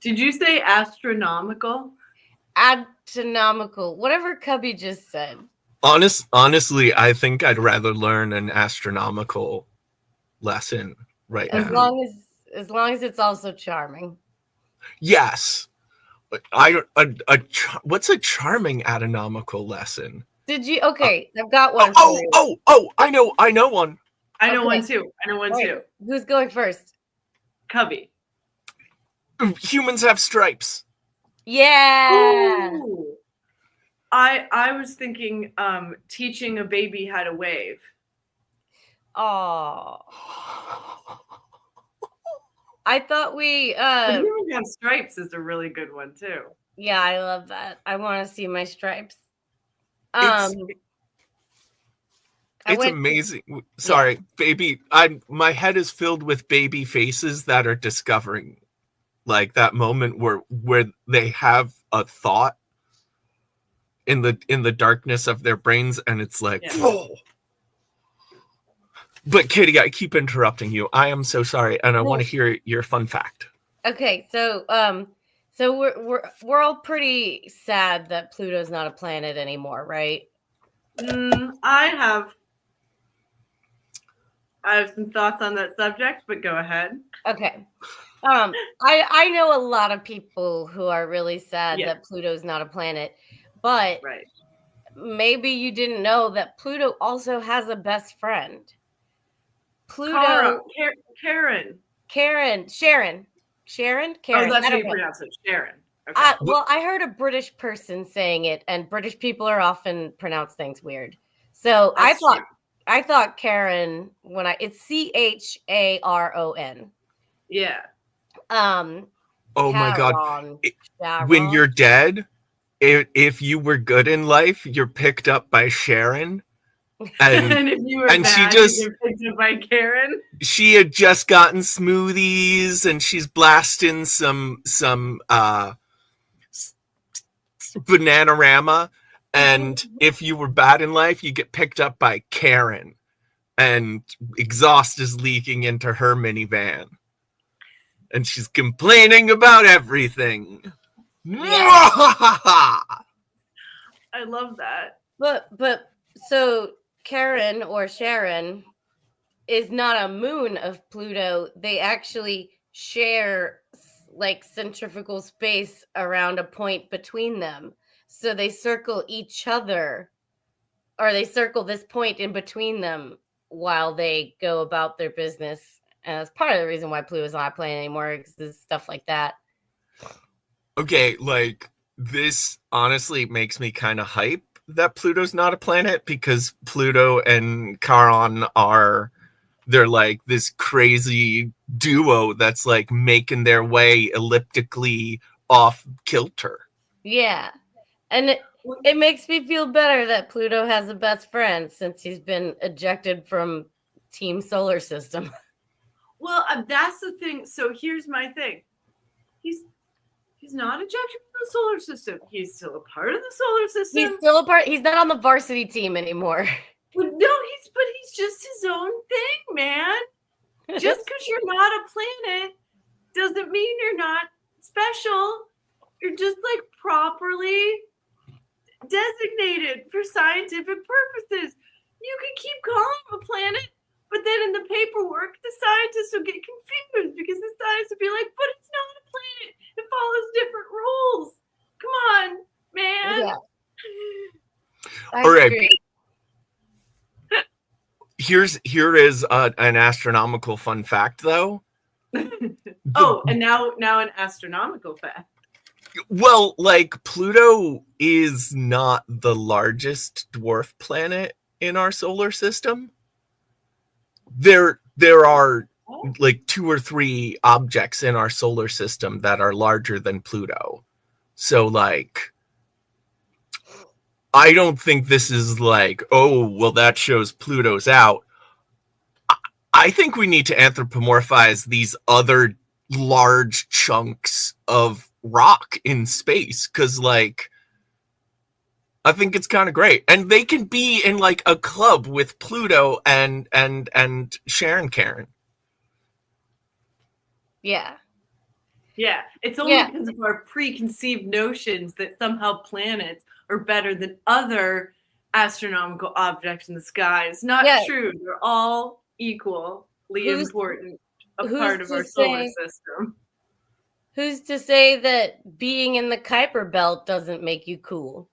Did you say astronomical? Astronomical. Whatever Cubby just said. Honestly, I think I'd rather learn an astronomical lesson right As now. long as it's also charming. Yes. What's a charming anatomical lesson? Did you? Okay, I've got one for you. I know one. I know one too. Too. Who's going first? Cubby. Humans have stripes. Yeah. Ooh. I was thinking teaching a baby how to wave. Oh. I thought we Humans have stripes is a really good one too. Yeah, I love that. I want to see my stripes. It's amazing. Sorry, baby. My head is filled with baby faces that are discovering, like, that moment where they have a thought in the darkness of their brains, and it's like, whoa. But Katie, I keep interrupting you. I am so sorry, and I want to hear your fun fact. Okay, so we're all pretty sad that Pluto's not a planet anymore, right? I have some thoughts on that subject, but go ahead. Okay. I know a lot of people who are really sad that Pluto's not a planet, but maybe you didn't know that Pluto also has a best friend. Pluto. Sharon. Oh, that's how you pronounce it, Sharon. Okay. Well, I heard a British person saying it, and British people are often pronounce things weird. So that's I thought Karen it's Charon. Yeah. Oh my God! When you're dead, if you were good in life, you're picked up by Sharon. And if you were bad, you're picked up by Karen. She had just gotten smoothies, and she's blasting some Bananarama. And if you were bad in life, you get picked up by Karen, and exhaust is leaking into her minivan, and she's complaining about everything. Yeah. I love that. But so Karen or Sharon is not a moon of Pluto. They actually share like centrifugal space around a point between them. So they circle each other, or they circle this point in between them while they go about their business. And that's part of the reason why Pluto's not playing anymore, because stuff like that. Okay, like, this honestly makes me kind of hype that Pluto's not a planet, because Pluto and Charon they're like this crazy duo that's like making their way elliptically off kilter. Yeah. And it makes me feel better that Pluto has a best friend since he's been ejected from Team Solar System. Well, that's the thing. So here's my thing. He's not ejected from the solar system. He's still a part of the solar system. He's still a part. He's not on the varsity team anymore. Well, no, he's just his own thing, man. Just because you're not a planet doesn't mean you're not special. You're just like properly designated for scientific purposes. You can keep calling him a planet, but then in the paperwork, the scientists will get confused because the scientists will be like, but it's not a planet. It follows different rules. Come on, man. Yeah. All right. Here is an astronomical fun fact, though. And now an astronomical fact. Well, like, Pluto is not the largest dwarf planet in our solar system. There are like 2 or 3 objects in our solar system that are larger than Pluto. So, like, I don't think this is like, oh, well, that shows Pluto's out. I think we need to anthropomorphize these other large chunks of rock in space, because, like, I think it's kind of great. And they can be in, like, a club with Pluto and Sharon Karen. Yeah. Yeah, it's only Yeah. because of our preconceived notions that somehow planets are better than other astronomical objects in the sky. It's not Yeah. true. They're all equally Who's- important, a who's part of to our solar say- system. Who's to say that being in the Kuiper Belt doesn't make you cool?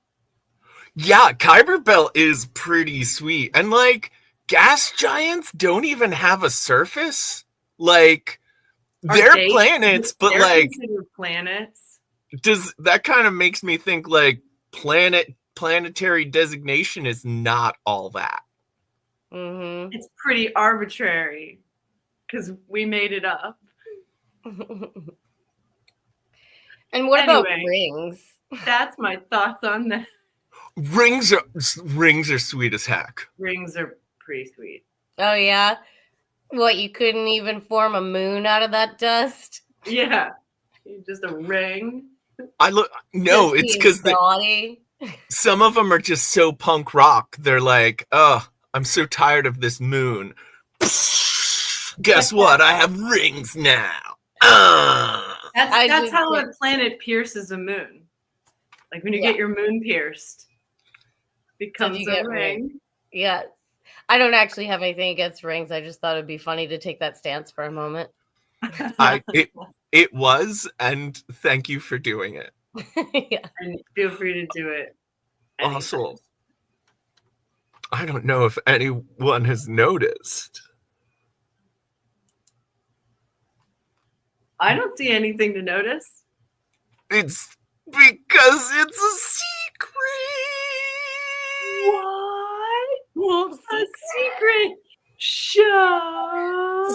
Yeah, Kuiper Belt is pretty sweet. And like gas giants don't even have a surface. Like Are they're they- planets, but they're like considered planets. does that kind of makes me think like planetary designation is not all that. Mm-hmm. It's pretty arbitrary because we made it up. And what about Anyway. rings? That's my thoughts on that. Rings are sweet as heck. Rings are pretty sweet. Oh yeah? What, you couldn't even form a moon out of that dust? Yeah, just a ring. No, Just it's being because gaudy. some of them are just so punk rock. They're like, oh, I'm so tired of this moon. Guess what? I have rings now. I That's do how too. a planet pierces a moon. Like when you Yeah. get your moon pierced, becomes you a get ring. Yeah. I don't actually have anything against rings. I just thought it'd be funny to take that stance for a moment. It was, and thank you for doing it. Yeah. And feel free to do it. anytime. Also, I don't know if anyone has noticed. I don't see anything to notice. It's because it's a secret. What? A secret show.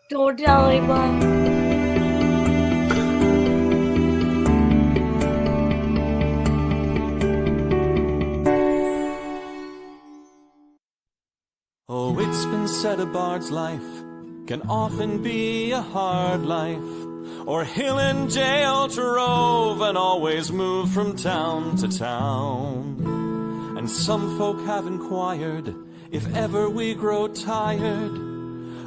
Don't tell anyone. Oh, it's been said a bard's life can often be a hard life, or hill and jail to rove and always move from town to town. And some folk have inquired if ever we grow tired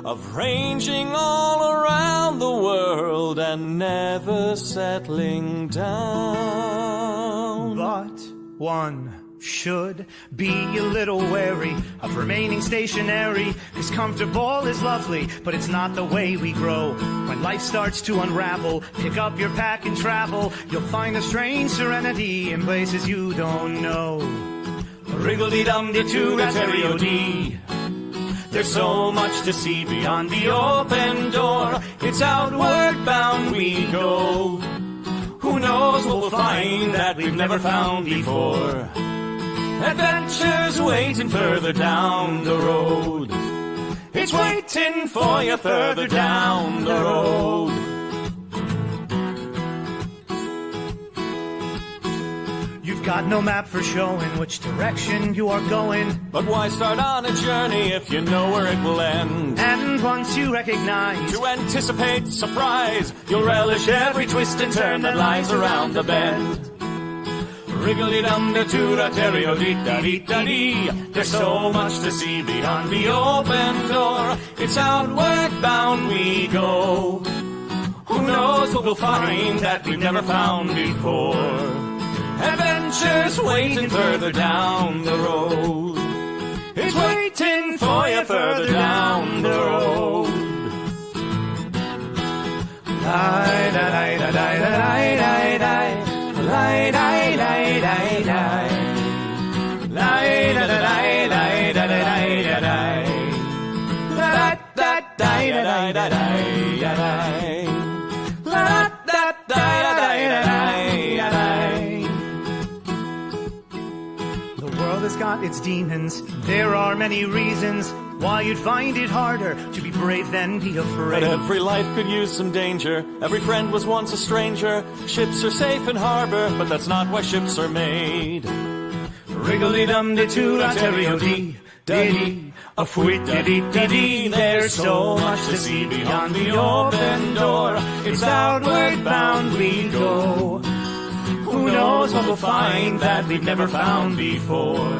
of ranging all around the world and never settling down. But one should be a little wary of remaining stationary, 'cause comfortable is lovely, but it's not the way we grow. When life starts to unravel, pick up your pack and travel. You'll find a strange serenity in places you don't know. Wriggle-dee-dum-dee-doo-dah-terry-o-dee. There's so much to see beyond the open door. It's outward bound we go. Who knows what we'll find that we've never found before. Adventures waiting further down the road. It's waiting for you further down the road. You've got no map for showing which direction you are going. But why start on a journey if you know where it will end? And once you recognize To anticipate surprise, you'll relish every twist and turn that lies around the bend. Wriggle-dee-dum-dee-doo-dah-terry-o-dee-da-dee-da-dee. There's so much to see beyond the open door. It's outward bound we go. Who knows what we'll find that we've never found before. Adventures waiting further down the road. It's waiting for you further down the road. the world has got its demons. There are many reasons why you'd find it harder to be brave than be But afraid. every life could use some danger. Every friend was once a stranger. Ships are safe in harbor, but that's not why ships are made. Wriggle-dee-dum-dee-doo-dah-terry-o-dee, dee, a fwit-dee-dee-dee-dee. There's so much to see beyond the open door. It's outward bound we go. Who knows what we'll find that we've never found before.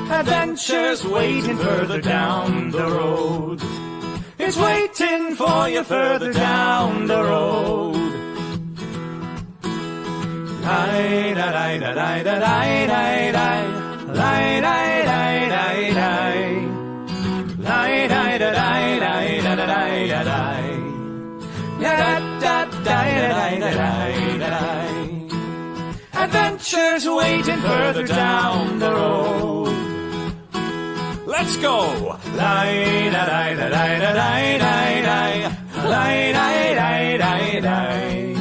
Adventures waiting further down the road. It's waiting for you further down the road. Lie, da, lie, da, lie, da, lie, lie, lie. Lie, lie, lie, lie, lie. Lie, lie, da, lie, lie, da, da, lie, da, lie. Da, da, da, da, da, da, da, da. Adventures waiting further down the road. Let's go! Lie, da, lie, da, lie, da, lie, lie, lie. Lie, lie, lie, lie, lie.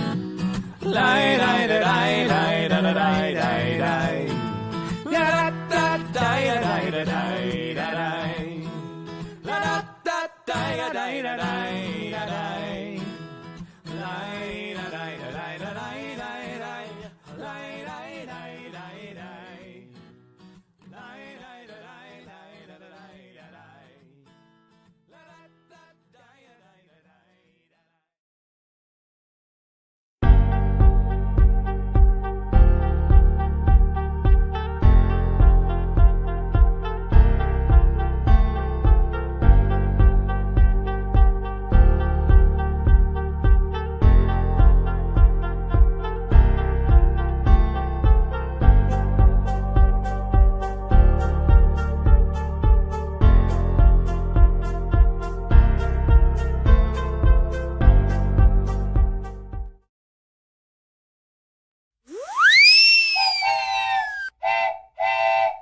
Lie, lie, da, lie, lie, da, da, lie, lie, lie. La, da, da, da, da, da, da, da, da. La, da, da, da, da, da, da, da, da. Lie, da, lie, da, lie, da, lie, lie, lie. Lie, lie, lie, lie, lie. Lie, lie, da, lie, lie, da, da, lie, da, lie. La, da, da, da, da, da, da.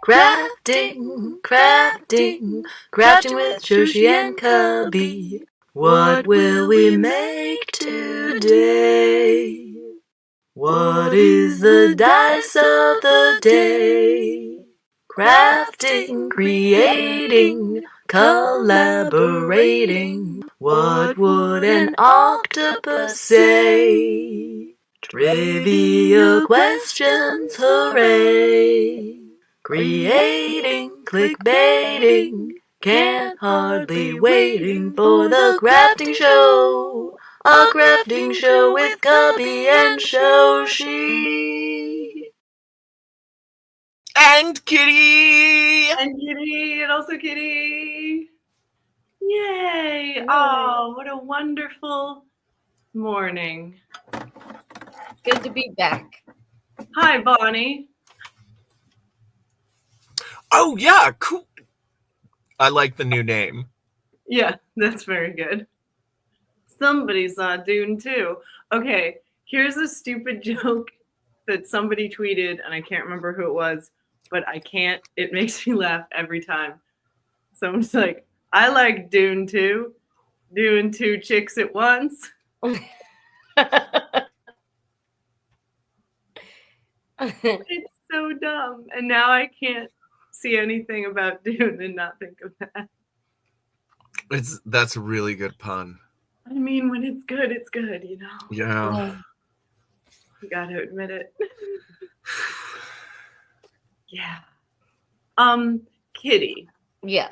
Crafting, crafting, crafting with Joshi and Cubby. What will we make today? What is the dice of the day? Crafting, creating, collaborating. What would an octopus say? Trivia questions, hooray! Creating, clickbaiting, can't hardly waiting for the crafting show. A crafting show with Cubby and Joshi. And Kitty! And Kitty, and also Kitty. Yay! Oh, what a wonderful morning. Good to be back. Hi, Bonnie. Oh, yeah, cool. I like the new name. Yeah, that's very good. Somebody saw Dune too. Okay, here's a stupid joke that somebody tweeted, and I can't remember who it was, but it makes me laugh every time. Someone's like, I like Dune too. Doing two chicks at once. It's so dumb. And now I can't see anything about Dune and not think of that. That's a really good pun. I mean, when it's good, you know? Yeah. You gotta admit it. Yeah. Kitty. Yeah.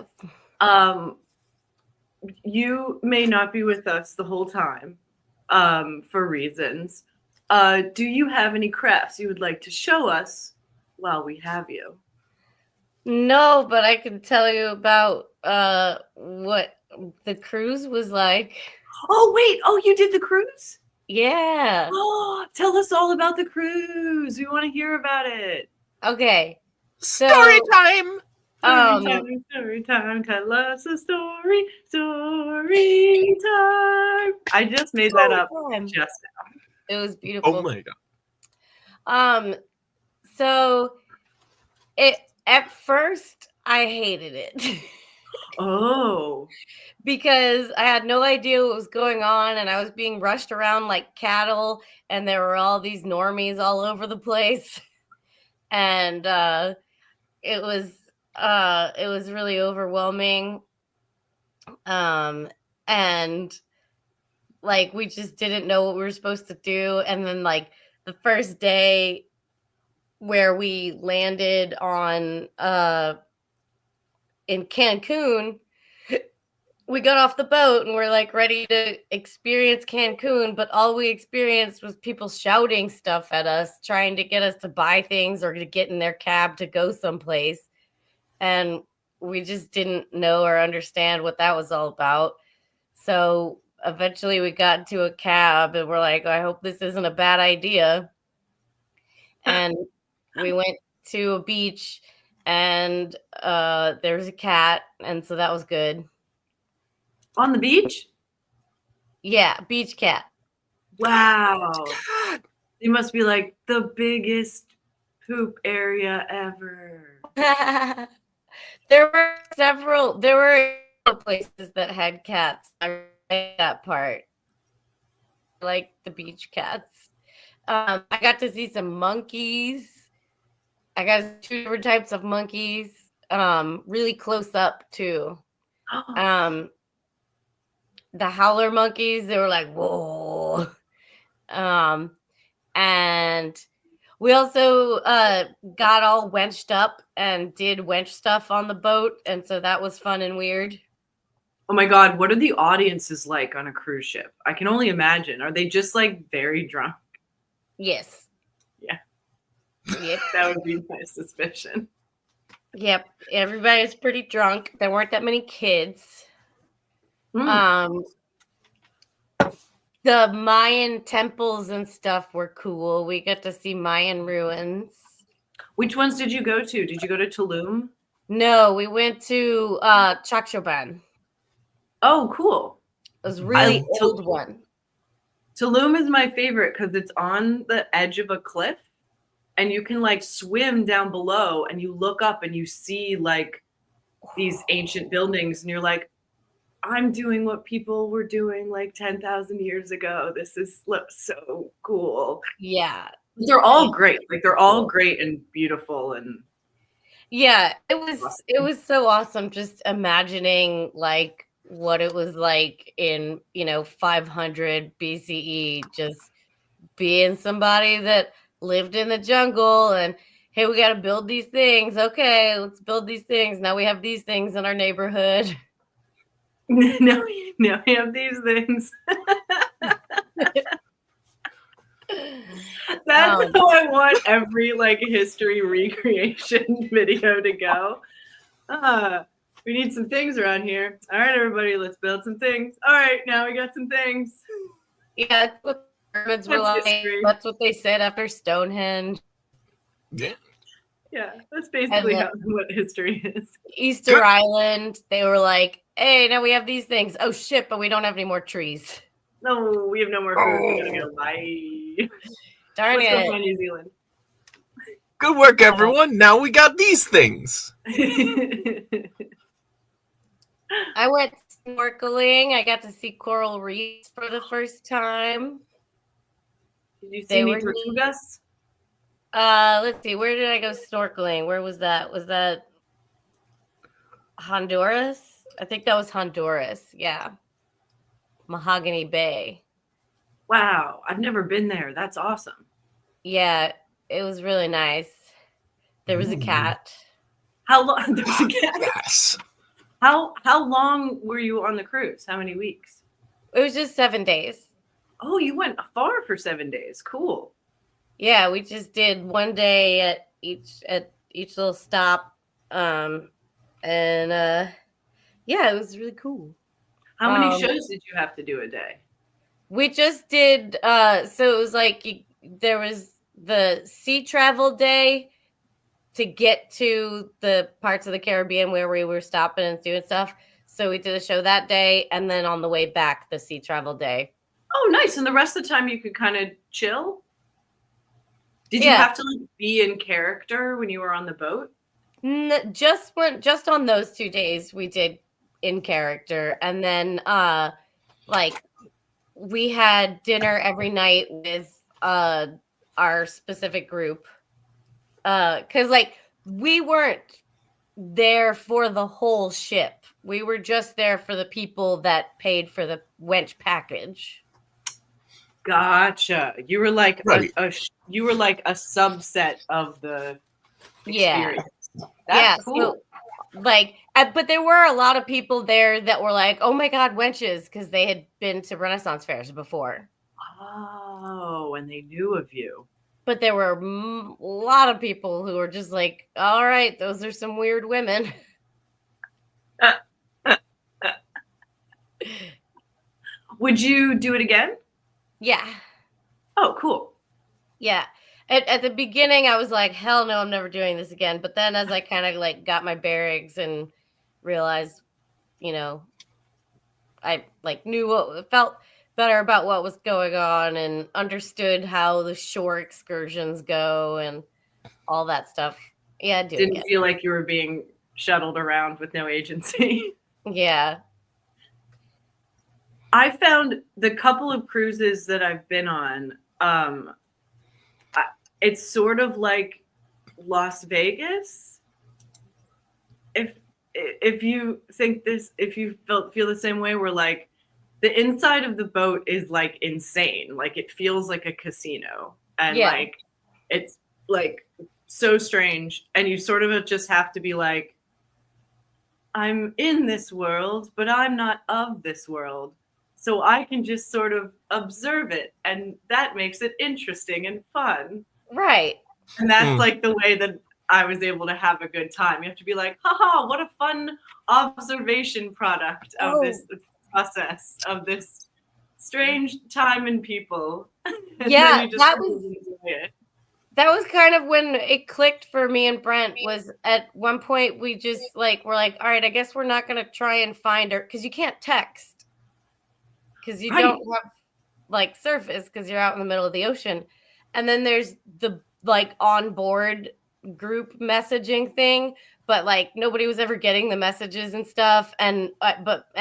You may not be with us the whole time, for reasons. Do you have any crafts you would like to show us while we have you? No, but I can tell you about what the cruise was like. Oh, wait. Oh, you did the cruise? Yeah. Oh, tell us all about the cruise. We want to hear about it. Okay. So, Story time! Story time. Tell us a story. Story time. I just made that up just now. it was beautiful. Oh my god. So at first I hated it. Oh. Because I had no idea what was going on and I was being rushed around like cattle and there were all these normies all over the place. And it was really overwhelming. And like we just didn't know what we were supposed to do. And then like the first day where we landed on in Cancun, we got off the boat and we're like ready to experience Cancun, but all we experienced was people shouting stuff at us, trying to get us to buy things or to get in their cab to go someplace. And we just didn't know or understand what that was all about. So eventually we got into a cab and we're like, I hope this isn't a bad idea. And we went to a beach and there was a cat. And so that was good. On the beach? Yeah, beach cat. Wow. It must be like the biggest poop area ever. There were places that had cats. I like that part. I like the beach cats. I got to see some monkeys. I got 2 different types of monkeys, really close up too. The howler monkeys, they were like, whoa. And we also got all wenched up and did wench stuff on the boat. And so that was fun and weird. Oh my God, what are the audiences like on a cruise ship? I can only imagine. Are they just like very drunk? Yes. Yeah. Yep. That would be my suspicion. Yep. Everybody's pretty drunk. There weren't that many kids. The Mayan temples and stuff were cool. We got to see Mayan ruins. Which ones did you go to? Did you go to Tulum? No, we went to Chacchoban. Oh, cool. It was a really I- old one. Tulum is my favorite because it's on the edge of a cliff and you can like swim down below and you look up and you see like these ancient buildings and you're like, I'm doing what people were doing like 10,000 years ago. This is so cool. Yeah. They're all great. Like they're all great and beautiful and Yeah, it was so awesome just imagining like what it was like in, 500 BCE, just being somebody that lived in the jungle and hey, we got to build these things. Okay, let's build these things. Now we have these things in our neighborhood. no, we have these things. That's how I want every like history recreation video to go. We need some things around here. All right, everybody, let's build some things. All right, now we got some things. Yeah, that's what pyramids were That's like. history. That's what they said after Stonehenge. Yeah. Yeah, that's basically And what history is. Easter Island, they were like, hey, now we have these things. Oh shit, but we don't have any more trees. No, we have no more food. We gotta go. Bye. Darn Let's go it. find New Zealand. Good work, everyone. Now we got these things. I went snorkeling. I got to see coral reefs for the first time. Did you see They any were neat. tortugas? Let's see. Where did I go snorkeling? Where was that? Was that Honduras? I think that was Honduras. Yeah. Mahogany Bay. Wow, I've never been there. That's awesome. Yeah, it was really nice. There was a cat. How long? There's a cat. Yes. How long were you on the cruise? How many weeks? It was just 7 days. Oh, you went far for 7 days. Cool. Yeah, we just did 1 day at each little stop. Yeah, it was really cool. How many shows did you have to do a day? We just did so it was like there was the sea travel day to get to the parts of the Caribbean where we were stopping and doing stuff. So we did a show that day, and then on the way back, the sea travel day. Oh, nice. And the rest of the time you could kind of chill? Did you Yeah. have to like, be in character when you were on the boat? Just on those 2 days we did in character, and then like we had dinner every night with our specific group, because like we weren't there for the whole ship. We were just there for the people that paid for the wench package. Gotcha. You were like Right. you were like a subset of the Yeah. experience. Yeah, That's cool. so, like, but there were a lot of people there that were like, "Oh my god, wenches," because they had been to Renaissance fairs before. Oh, and they knew of you. But there were a lot of people who were just like, "All right, those are some weird women." Would you do it again? Yeah. Oh, cool. Yeah. At the beginning, I was like, hell no, I'm never doing this again. But then as I kind of like got my bearings and realized, you know, I like knew what felt better about what was going on and understood how the shore excursions go and all that stuff. Yeah, I'd do it Didn't again. feel like you were being shuttled around with no agency. Yeah. I found the couple of cruises that I've been on, it's sort of like Las Vegas. If you think this, if you feel the same way, where like the inside of the boat is like insane, like it feels like a casino, and Yeah. like it's like so strange, and you sort of just have to be like, I'm in this world, but I'm not of this world. So I can just sort of observe it, and that makes it interesting and fun. Right. And that's Mm. like the way that I was able to have a good time. You have to be like, haha, what a fun observation product of this process, of this strange time and people. And Yeah, then you just that sort of was- enjoy it. That was kind of when it clicked for me and Brent. Was at one point we just like we're like, all right, I guess we're not gonna try and find her because you can't text because you Right. don't have like surface because you're out in the middle of the ocean. And then there's the like on board group messaging thing, but like nobody was ever getting the messages and stuff, and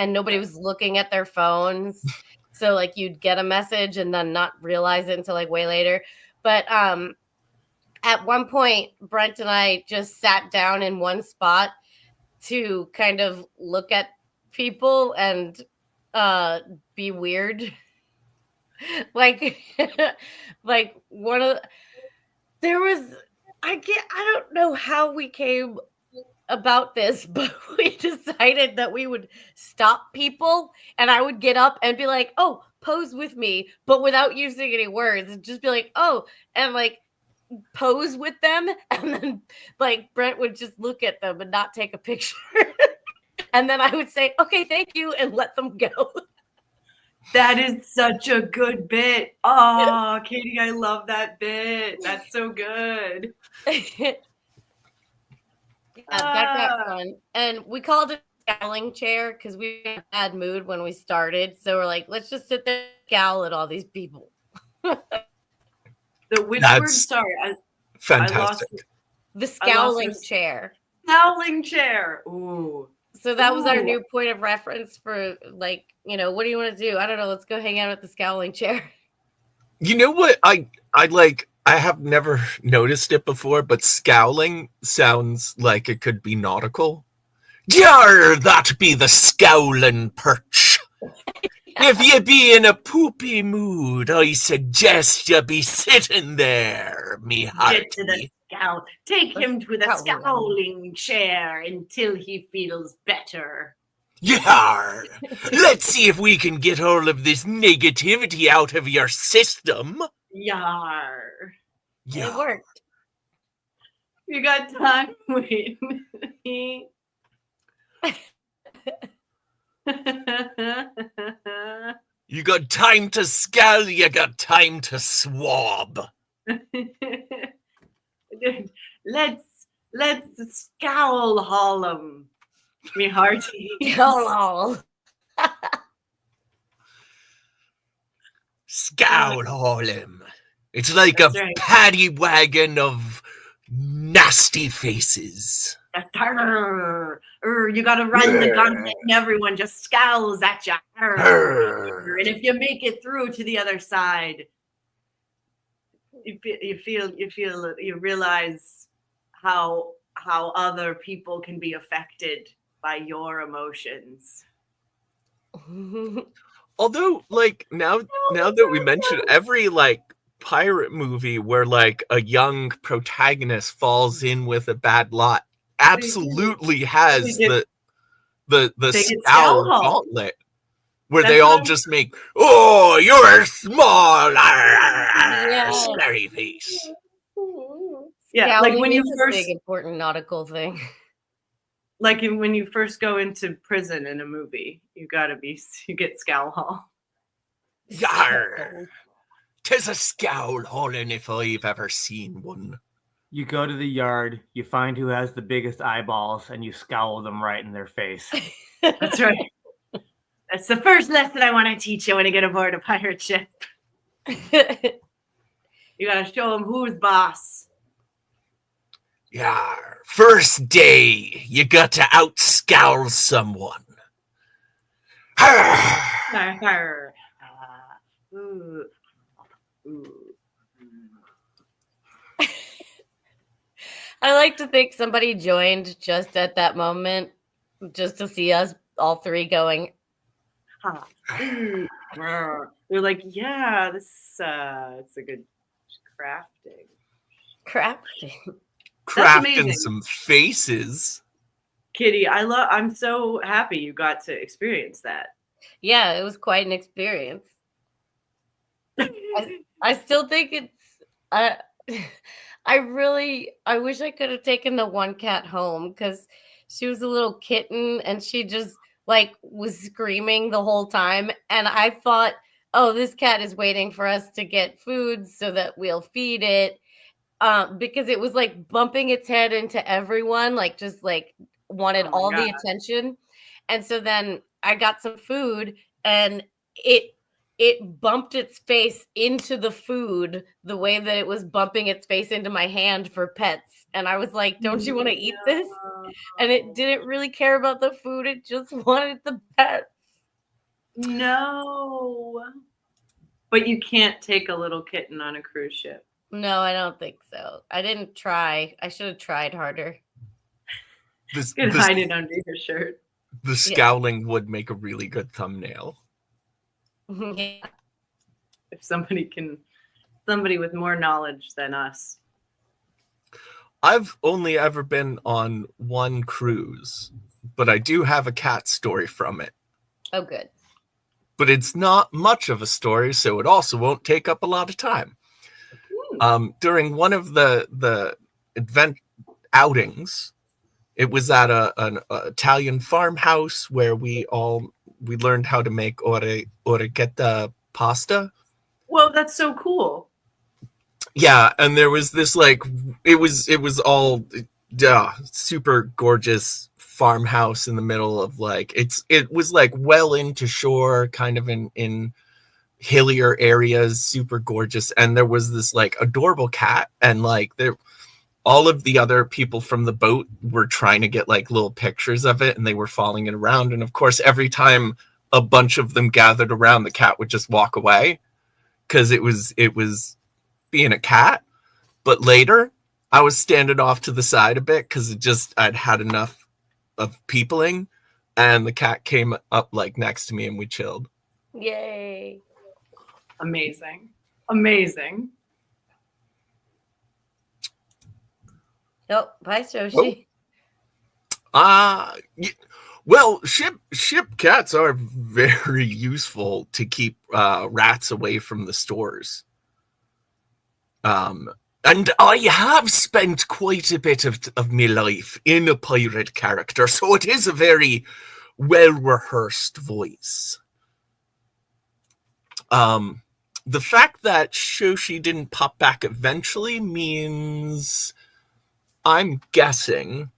nobody was looking at their phones. So like you'd get a message and then not realize it until like way later. But at one point, Brent and I just sat down in one spot to kind of look at people and be weird. like one of there was I don't know how we came about this, but we decided that we would stop people and I would get up and be like, oh, pose with me, but without using any words, and just be like, oh, and like pose with them, and then like Brent would just look at them and not take a picture. And then I would say, okay, thank you, and let them go. That is such a good bit. Oh, Katie, I love that bit. That's so good. Yeah, that got fun. And we called it scowling chair because we were in a bad mood when we started. So we're like, let's just sit there and scowl at all these people. The which word? That's Sorry, I lost Fantastic. The scowling your- chair. scowling chair. Ooh. So that was our Ooh. new point of reference for like, you know, what do you want to do? I don't know. Let's go hang out at the scowling chair. You know what? I like. I have never noticed it before, but scowling sounds like it could be nautical. Jar, that be the scowling perch. If you be in a poopy mood, I suggest you be sitting there, me hearty. Get to the scowl. Take him to the Scowling. scowling chair until he feels better. Yar! Let's see if we can get all of this negativity out of your system. Yar. It Yeah. worked. You got time? Wait. You got time to scowl, you got time to swab. let's scowl haul 'em, me hearty. Hello. Scowl haul him. It's like That's a right. paddy wagon of nasty faces. You gotta run the gauntlet and everyone just scowls at you. And if you make it through to the other side, you realize how other people can be affected by your emotions. Although, like, now that we mention it, every like pirate movie where like a young protagonist falls in with a bad lot absolutely has They the they get scowl scowl. gauntlet where That's they all what I'm- just make, oh, you're small, Yeah. scary face. Yeah, like Scowling when you is a first big important nautical thing. when you first go into prison in a movie, you get scowl hall. Yar! 'Tis a scowl, Holland, if I've ever seen one. You go to the yard, you find who has the biggest eyeballs, and you scowl them right in their face. That's right. That's the first lesson I want to teach you when you get aboard a pirate ship. You gotta show them who's boss. Yar! First day, you got to outscowl someone. Arr! Arr, arr. Ooh. Ooh. I like to think somebody joined just at that moment, just to see us all three going. Ha. Ooh. Arr. They're like, yeah, it's a good crafting. Crafting. Crafting amazing. some faces. Kitty, I'm so happy you got to experience that. Yeah, it was quite an experience. I still think it's. I wish I could have taken the one cat home because she was a little kitten and she just like was screaming the whole time. And I thought, oh, this cat is waiting for us to get food so that we'll feed it. Because it was like bumping its head into everyone, like just like wanted Oh my all the God. attention. And so then I got some food and it bumped its face into the food the way that it was bumping its face into my hand for pets. And I was like, don't you want to eat this? And it didn't really care about the food. It just wanted the pet. No. But you can't take a little kitten on a cruise ship. No, I don't think so. I didn't try. I should have tried harder. This, You can this- hide it under your shirt. the scowling would make a really good thumbnail. Yeah. If somebody with more knowledge than us. I've only ever been on one cruise, but I do have a cat story from it. Oh, good. But it's not much of a story, so it also won't take up a lot of time. During one of the event outings, it was at an Italian farmhouse where we learned how to make orecchietta pasta. Well, that's so cool. Yeah, and there was this like it was all super gorgeous farmhouse in the middle of like it was like well into shore, kind of in hillier areas, super gorgeous. And there was this like adorable cat, and like all of the other people from the boat were trying to get like little pictures of it, and they were following it around. And of course, every time a bunch of them gathered around, the cat would just walk away because it was being a cat. But later, I was standing off to the side a bit because I'd had enough of peopling, and the cat came up like next to me, and we chilled. Yay. Amazing. Oh, bye, Shoshi. Well, ship cats are very useful to keep rats away from the stores. And I have spent quite a bit of my life in a pirate character, so it is a very well-rehearsed voice. The fact that Shoshi didn't pop back eventually means I'm guessing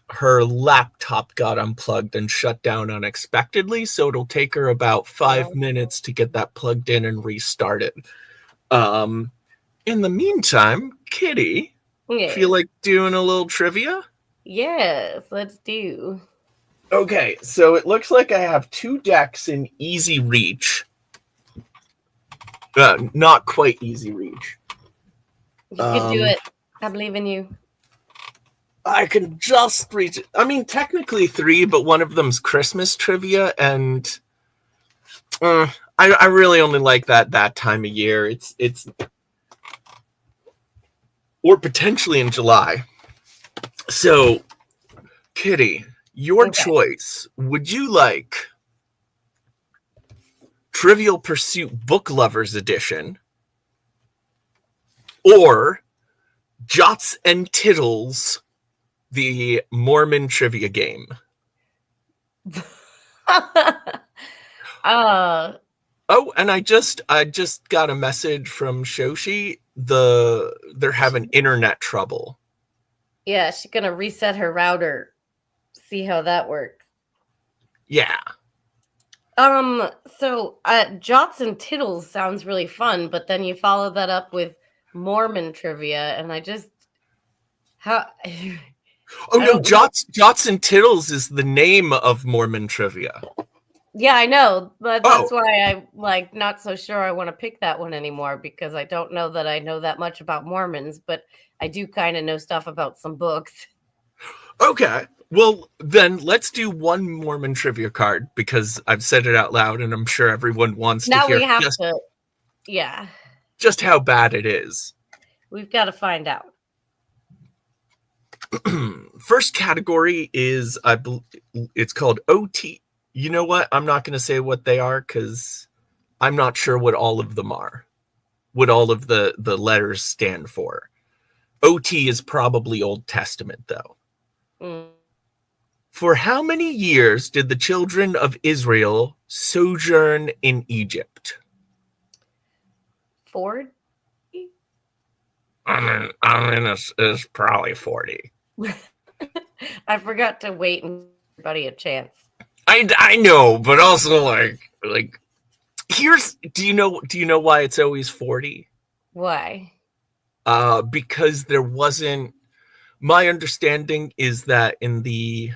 her laptop got unplugged and shut down unexpectedly, so it'll take her about 5 minutes to get that plugged in and restart it. In the meantime, Kitty, Yeah. feel like doing a little trivia? Yes, let's do. Okay, so it looks like I have 2 decks in easy reach. Not quite easy reach. You can do it. I believe in you. I can just reach it. I mean, technically 3, but one of them's Christmas trivia, and I really only like that time of year. It's or potentially in July. So, Kitty, your choice. Would you like Trivial Pursuit Book Lovers Edition or Jots and Tittles, the Mormon trivia game? Oh, and I just got a message from Shoshi. They're having internet trouble. Yeah, she's gonna reset her router. See how that works. Yeah. So Jots and Tittles sounds really fun, but then you follow that up with Mormon trivia, and I just how Oh I no, don't- Jots and Tittles is the name of Mormon trivia. yeah, I know, but that's Oh. why I'm like not so sure I want to pick that one anymore, because I don't know that I know that much about Mormons, but I do kind of know stuff about some books. Okay. Well, then let's do one Mormon trivia card because I've said it out loud and I'm sure everyone wants Now to hear we have to, yeah, just how bad it is. we've got to find out. First category is it's called OT. You know what? I'm not going to say what they are because I'm not sure what all of them are. What all of the letters stand for. OT is probably Old Testament though. Mm. For how many years did the children of Israel sojourn in Egypt? Ford? It's probably 40. I forgot to wait and give everybody a chance. I know, but also like here's do you know why it's always 40? Why? Because there wasn't, my understanding is that in the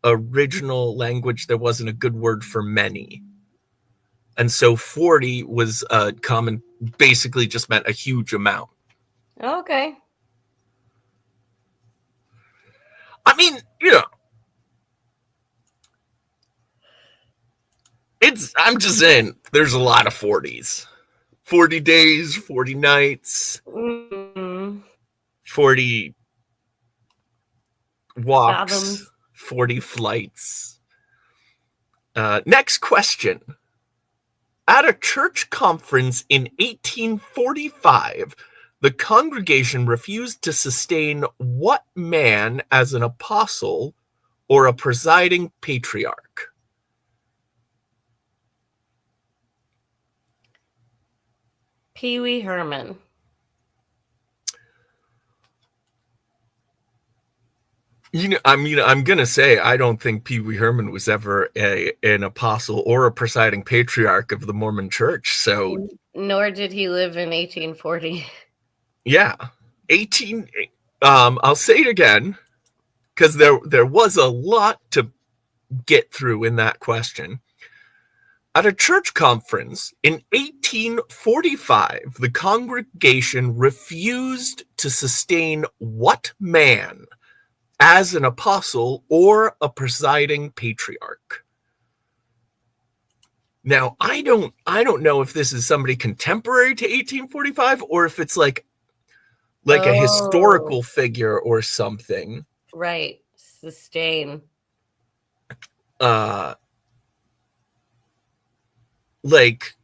original language there wasn't a good word for many. And so 40 was common, basically just meant a huge amount. Okay. I mean, I'm just saying there's a lot of 40s. 40 days, 40 nights, Mm. 40 walks, Fathoms. 40 flights. Next question. At a church conference in 1845, the congregation refused to sustain what man as an apostle or a presiding patriarch? Pee Wee Herman. I'm gonna say I don't think Pee Wee Herman was ever an apostle or a presiding patriarch of the Mormon Church. So, Nor did he live in 1840. yeah, 18. I'll say it again because there was a lot to get through in that question. At a church conference in 1845, the congregation refused to sustain what man as an apostle or a presiding patriarch? Now, I don't know if this is somebody contemporary to 1845 or if it's like a historical figure or something. Right. Sustain. Like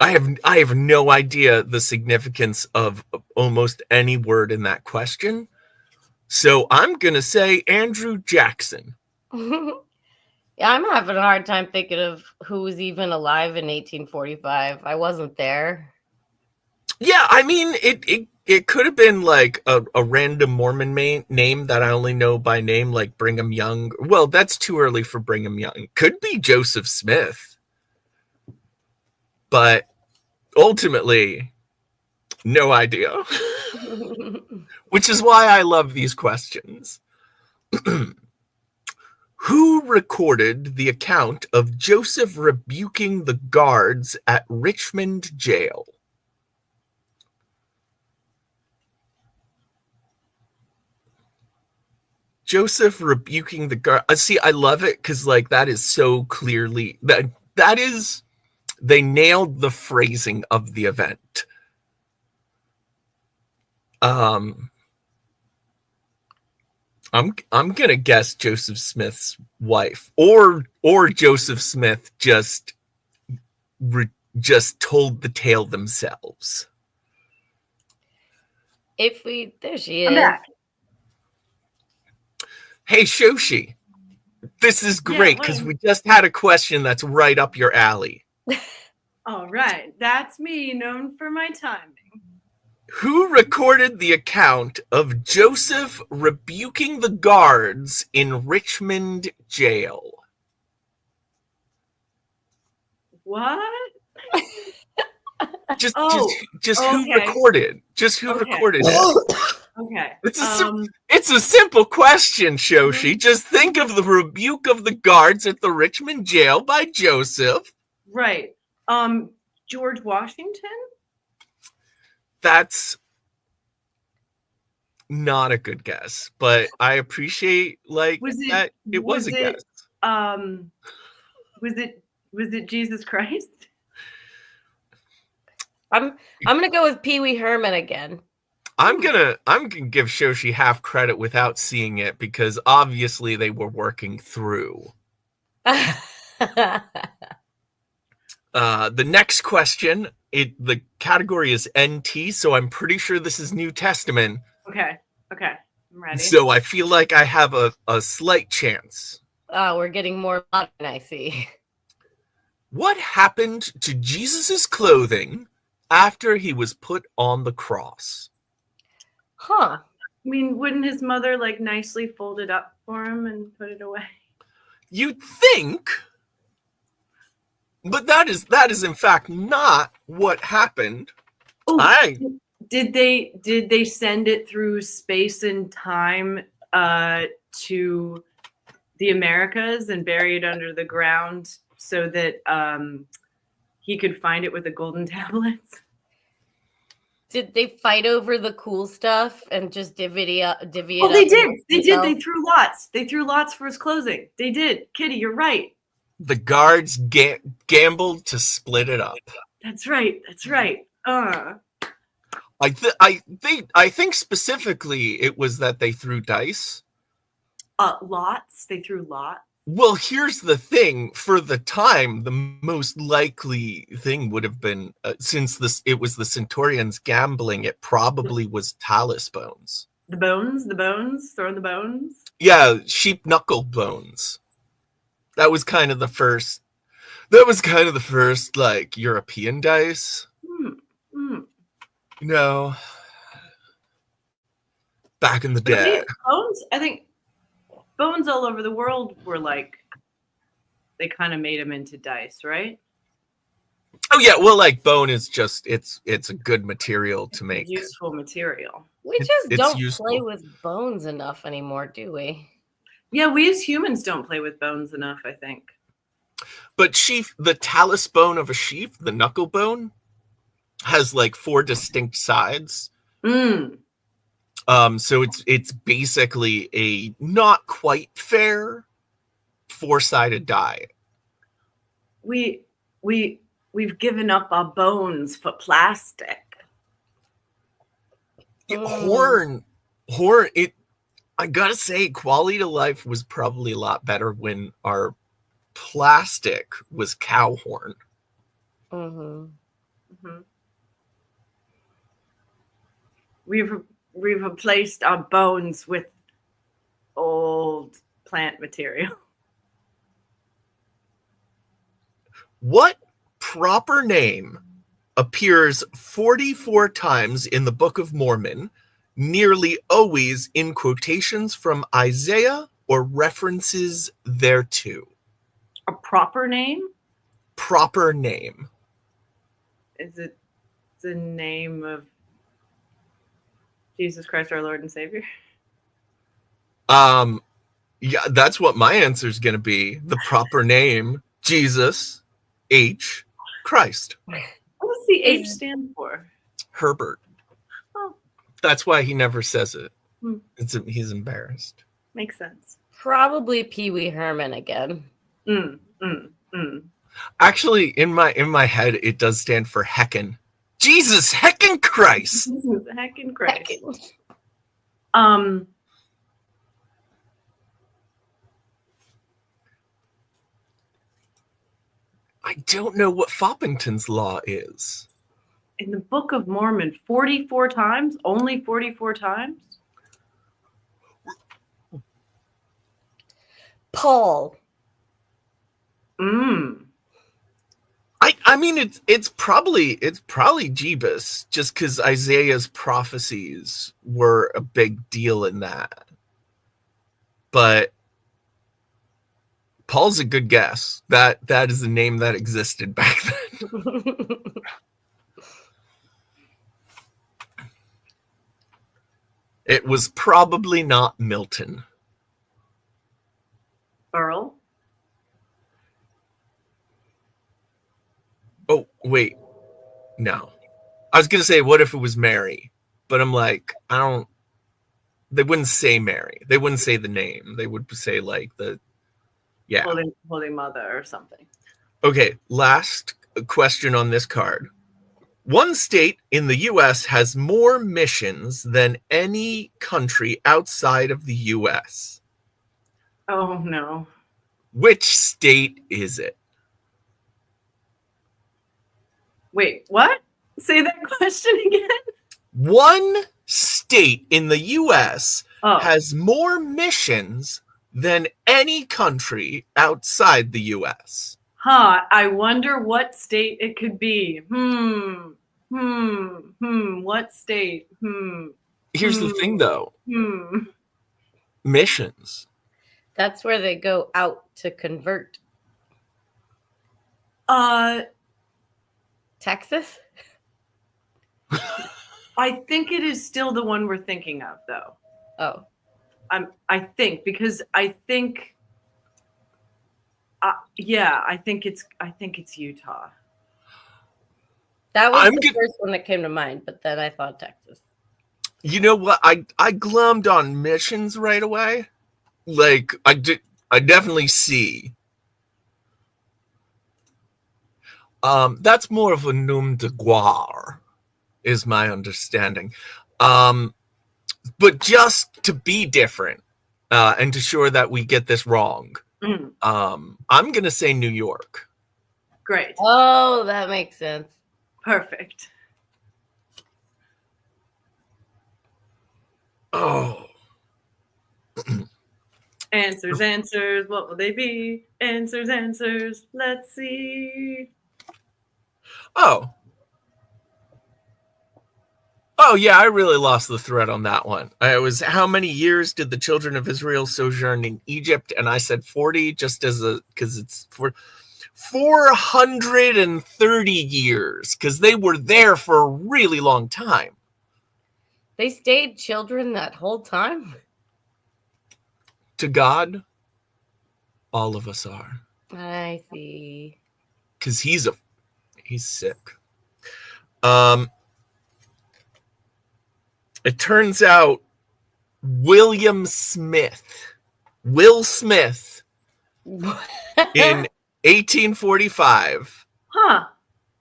I have no idea the significance of almost any word in that question. So I'm going to say Andrew Jackson. Yeah, I'm having a hard time thinking of who was even alive in 1845. I wasn't there. Yeah, I mean, it could have been like a random Mormon name that I only know by name, like Brigham Young. Well, that's too early for Brigham Young. Could be Joseph Smith. But ultimately, no idea. Which is why I love these questions. Who recorded the account of Joseph rebuking the guards at Richmond jail? Joseph rebuking the guard. See, I love it because like that is so clearly that is, they nailed the phrasing of the event. I'm gonna guess Joseph Smith's wife, or Joseph Smith just told the tale themselves. There she is. I'm back. Hey Shoshi, this is great because we just had a question that's right up your alley. All right, that's me, known for my timing. Who recorded the account of Joseph rebuking the guards in Richmond jail? What? Just Oh, who okay. recorded? Just who Okay. recorded it? Okay. It's a simple question, Shoshi. Just think of the rebuke of the guards at the Richmond jail by Joseph. Right. George Washington? That's not a good guess, but I appreciate that it was a guess. Was it Jesus Christ? I'm gonna go with Pee Wee Herman again. I'm gonna give Shoshi half credit without seeing it because obviously they were working through. The next question, the category is NT, so I'm pretty sure this is New Testament. Okay. I'm ready. So I feel like I have a slight chance. Oh, we're getting more modern, I see. What happened to Jesus's clothing after he was put on the cross? Huh. I mean, wouldn't his mother nicely fold it up for him and put it away? You'd think, but that is in fact not what happened. Oh, did they send it through space and time to the Americas and bury it under the ground so that he could find it with the golden tablets? Did they fight over the cool stuff and just divvy it up? Oh, they did. They did. They threw lots. They threw lots for his clothing. They did. Kitty, you're right. The guards gambled to split it up. That's right. I think specifically it was that they threw dice. Lots. They threw lots. Well, here's the thing. For the time, the most likely thing would have been, since it was the Centurions gambling, it probably was talus bones. The bones, throwing the bones. Yeah, sheep knuckle bones. That was kind of the first, European dice. No. Back in the day. Bones, I think bones all over the world were they kind of made them into dice, right? Oh yeah, well, bone is just it's a good material to make. Useful material. We just don't play with bones enough anymore, do we? Yeah, we as humans don't play with bones enough, I think. But the talus bone of a sheep, the knuckle bone, has 4 distinct sides. So it's basically a not quite fair 4-sided die. We've given up our bones for plastic. Horn. I gotta say, quality of life was probably a lot better when our plastic was cow horn. We've replaced our bones with old plant material. What proper name appears 44 times in the Book of Mormon, nearly always in quotations from Isaiah or references thereto? A proper name? Proper name. Is it the name of Jesus Christ, our Lord and Savior? Yeah, that's what my answer is going to be. The proper name, Jesus H. Christ. What does the H stand for? Herbert. Oh. That's why he never says it. He's embarrassed. Makes sense. Probably Pee Wee Herman again. Actually, in my head, it does stand for Heckin. Jesus heckin' Christ. Heckin' Christ. I don't know what Foppington's Law is. In the Book of Mormon, 44 times? Only 44 times? Paul. I mean it's probably Jebus, just because Isaiah's prophecies were a big deal in that. But Paul's a good guess. That is the name that existed back then. It was probably not Milton. Earl? Oh, wait. No. I was going to say, what if it was Mary? But I'm like, they wouldn't say Mary. They wouldn't say the name. They would say like yeah. Holy Mother or something. Okay, last question on this card. One state in the U.S. has more missions than any country outside of the U.S. Oh, no. Which state is it? Wait, what? Say that question again? One state in the U.S. Oh. has more missions than any country outside the U.S. Huh, I wonder what state it could be. What state? Here's the thing, though. Missions. That's where they go out to convert. Texas? I think it is still the one we're thinking of, though. Oh. I think I think it's Utah. That was the first one that came to mind, but then I thought Texas. You know what? I glommed on missions right away. Like I definitely see. That's more of a nom de guerre, is my understanding. But just to be different, and to ensure that we get this wrong, I'm gonna say New York. Great. Oh, that makes sense. Perfect. Oh. Answers. What will they be? Answers. Let's see. Oh, yeah, I really lost the thread on that one. It was, how many years did the children of Israel sojourn in Egypt? And I said 40, just because it's for 430 years, because they were there for a really long time. They stayed children that whole time? To God, all of us are. I see. Because he's sick. It turns out Will Smith in 1845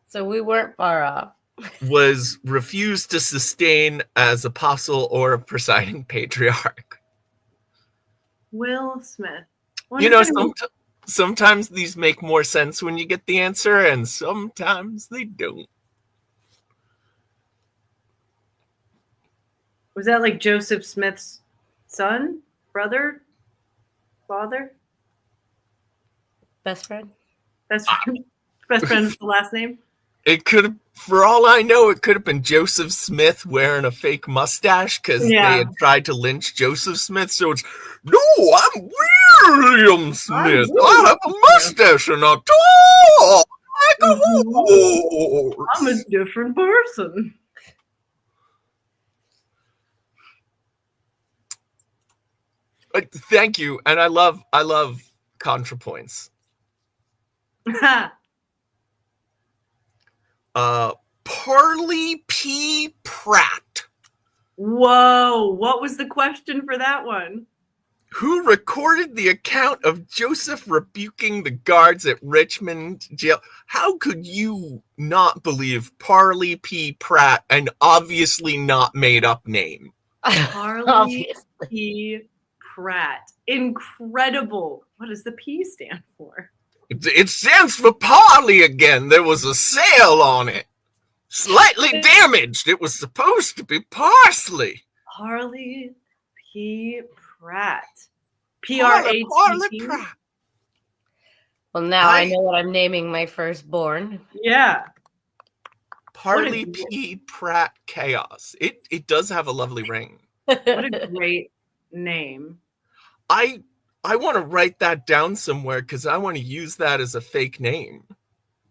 So we weren't far off. was refused to sustain as apostle or a presiding patriarch. Will Smith. You know, sometimes these make more sense when you get the answer, and sometimes they don't. Was that like Joseph Smith's son, brother, father? Best friend? Best friend is the last name? It could have, for all I know, it could have been Joseph Smith wearing a fake mustache because they had tried to lynch Joseph Smith. So it's, no, I'm William Smith. I have a mustache and I talk like a horse. I'm a different person. Thank you, and I love ContraPoints. Parley P. Pratt. Whoa, what was the question for that one? Who recorded the account of Joseph rebuking the guards at Richmond jail? How could you not believe Parley P. Pratt, an obviously not made up name? Parley P. Pratt. Incredible. What does the P stand for? It stands for Parley again. There was a sale on it. Slightly damaged. It was supposed to be parsley. Parley P. Pratt. P-R-A-T-T. Well, now I I- know what I'm naming my firstborn. Yeah. Parley What a- P. Pratt Chaos. It does have a lovely ring. What a great name. I want to write that down somewhere because I want to use that as a fake name.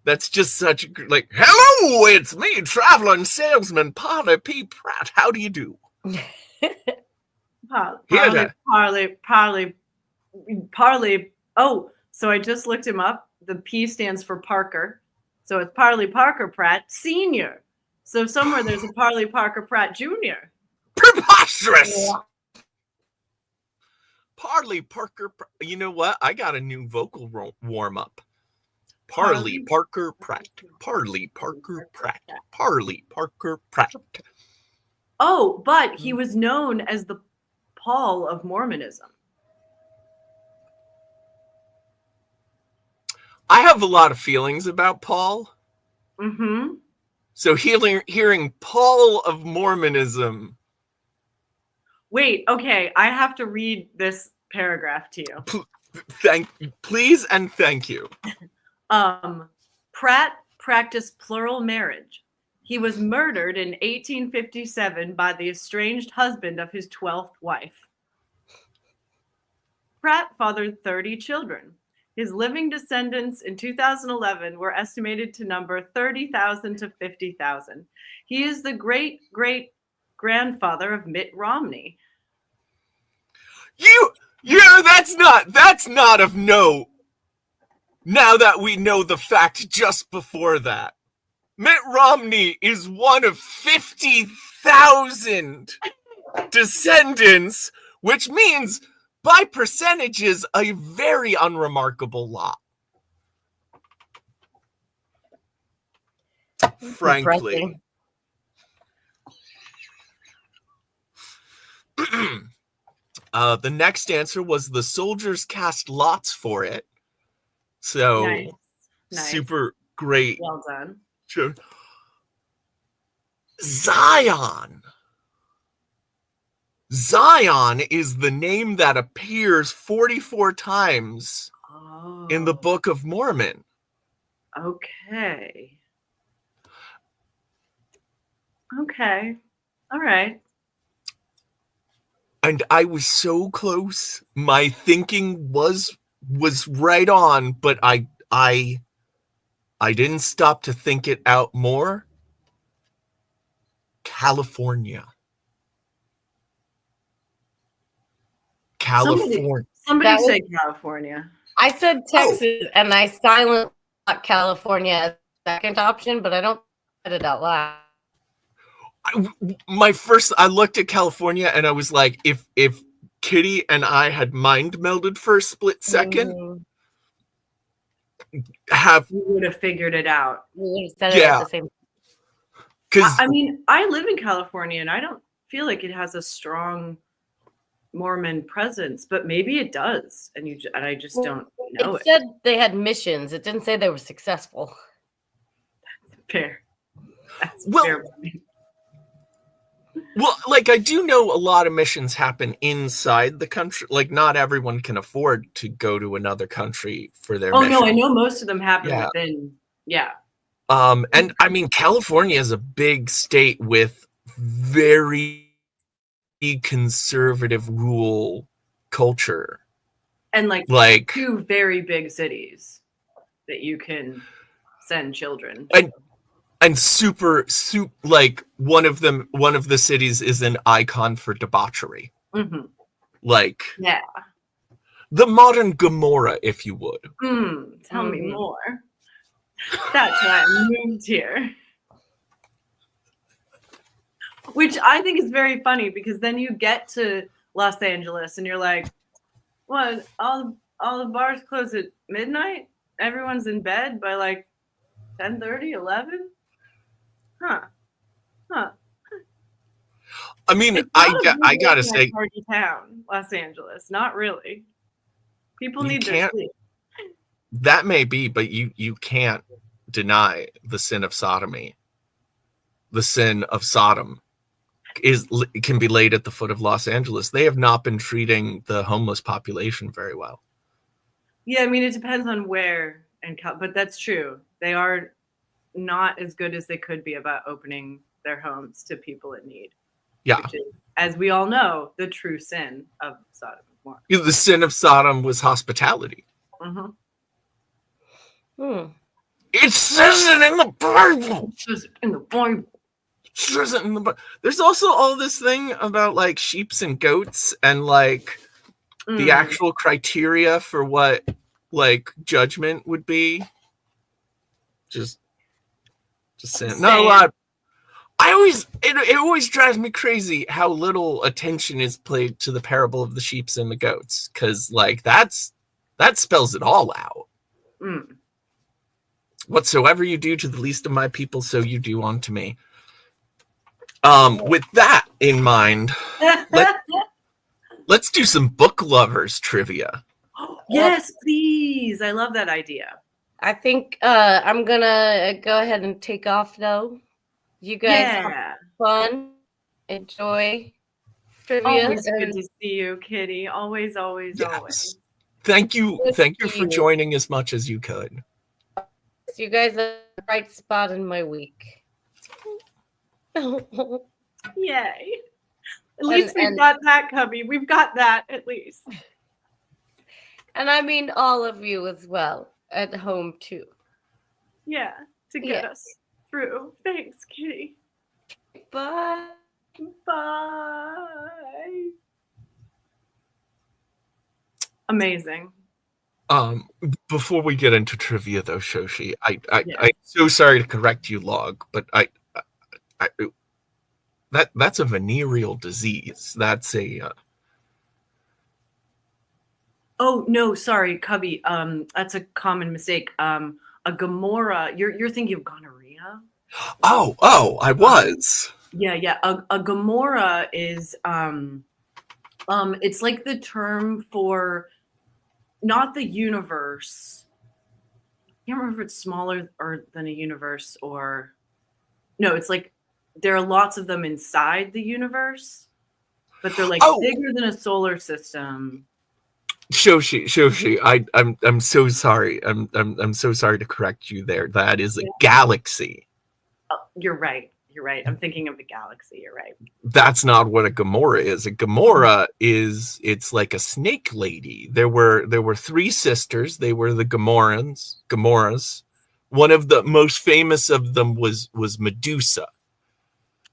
That's just such a like. Hello, it's me, traveling salesman Parley P. Pratt. How do you do? Parley. Oh, so I just looked him up. The P stands for Parker. So it's Parley Parker Pratt Sr. So somewhere there's a Parley Parker Pratt Jr. Preposterous! Parley Parker. You know what? I got a new vocal warm up. Parley Parker Pratt. Parley Parker Pratt. Parley Parker Pratt. Oh, but he was known as the Paul of Mormonism. I have a lot of feelings about Paul. Mm-hmm. So hearing Paul of Mormonism. Wait, okay. I have to read this paragraph to you. Please and thank you. Pratt practiced plural marriage. He was murdered in 1857 by the estranged husband of his 12th wife. Pratt fathered 30 children. His living descendants in 2011 were estimated to number 30,000 to 50,000. He is the great-great-grandfather of Mitt Romney. That's not of note. Now that we know the fact just before that. Mitt Romney is one of 50,000 descendants, which means by percentages, a very unremarkable lot. Frankly. The next answer was the soldiers cast lots for it. So Nice. super great. Well done. Sure. Zion. Zion is the name that appears 44 times in the Book of Mormon. Okay. Okay. All right. And I was so close. My thinking was right on, but I didn't stop to think it out more. California. Somebody said California. I said Texas, and I silently thought California as second option, but I don't said it out loud. I looked at California and I was like, if Kitty and I had mind melded for a split second, We would have figured it out. We would have said it at the same time. Because I mean, I live in California and I don't feel like it has a strong Mormon presence, but maybe it does, and I just don't know It said they had missions. It didn't say they were successful. Fair. That's Well- fair. Well, like I do know a lot of missions happen inside the country. Like not everyone can afford to go to another country for their mission. No, I know most of them happen Yeah. within. Yeah. And I mean, California is a big state with very conservative rule culture. And like Like, two very big cities that you can send children. and super like one of the cities is an icon for debauchery. Mm-hmm. Like Yeah. the modern Gomorrah, if you would. Tell me more. That's why I moved here. Which I think is very funny because then you get to Los Angeles and you're like, what? All the bars close at midnight? Everyone's in bed by like 10:30, 11? Huh. I mean, It's not a I good gotta late night say, party town, Los Angeles. Not really. People You need their can't- sleep. that may be, but you can't deny the sin of sodomy. The sin of Sodom can be laid at the foot of Los Angeles. They have not been treating the homeless population very well. Yeah, I mean, it depends on where but that's true. They are not as good as they could be about opening their homes to people in need. Yeah. Which is, as we all know, the true sin of Sodom and Gomorrah. The sin of Sodom was hospitality. Hmm. It says it in the Bible. It says it in the Bible. It says it in the Bible. There's also all this thing about like sheeps and goats and like the actual criteria for what like judgment would be. Just saying. Not a lot. It always drives me crazy how little attention is paid to the parable of the sheeps and the goats, because like that spells it all out. Whatsoever you do to the least of my people, so you do unto me. With that in mind, let's do some book lovers trivia. Yes, please. I love that idea. I think I'm gonna go ahead and take off though. You guys have fun. Enjoy trivia. Always good to see you, Kitty. Always, always, always. Thank you for joining as much as you could. You guys are the bright spot in my week. Yay. At least we've got that, Cubby. We've got that at least. And I mean all of you as well at home too. Yeah, to get us through. Thanks, Kitty. Bye. Bye. Amazing. Before we get into trivia though, Shoshi, I'm so sorry to correct you, Log, but that's a venereal disease. That's a Oh no, sorry, Cubby. That's a common mistake. A Gomorrah. You're thinking of gonorrhea? Oh, I was. Yeah. A Gomorrah is it's like the term for not the universe. I can't remember if it's smaller than a universe or no, it's like there are lots of them inside the universe, but they're like bigger than a solar system. Shoshi, I'm so sorry. I'm so sorry to correct you there. That is a galaxy. Oh, you're right. I'm thinking of the galaxy. You're right. That's not what a Gomorrah is. A Gomorrah it's like a snake lady. There were three sisters. They were the Gomorrahs. One of the most famous of them was Medusa.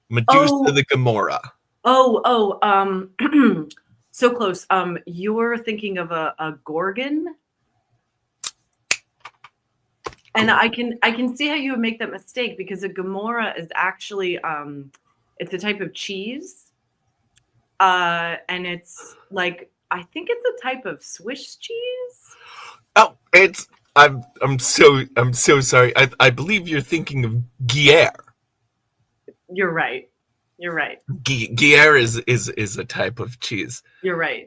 The Gomorrah. So close. You're thinking of a Gorgon. And I can see how you would make that mistake because a Gomorrah is actually it's a type of cheese, and it's like I think it's a type of Swiss cheese. Oh, I'm so sorry. I believe you're thinking of Gruyere. You're right. Gruyere is a type of cheese. You're right.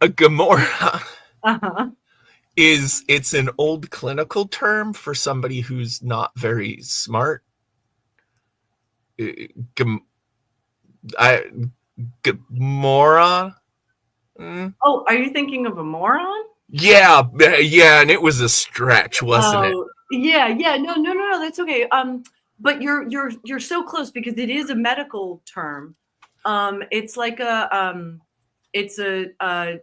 A Gomorrah. It's an old clinical term for somebody who's not very smart. Gomorrah. Oh, are you thinking of a moron? Yeah, and it was a stretch, wasn't it? Yeah. No, that's okay. But you're so close because it is a medical term. It's like it's a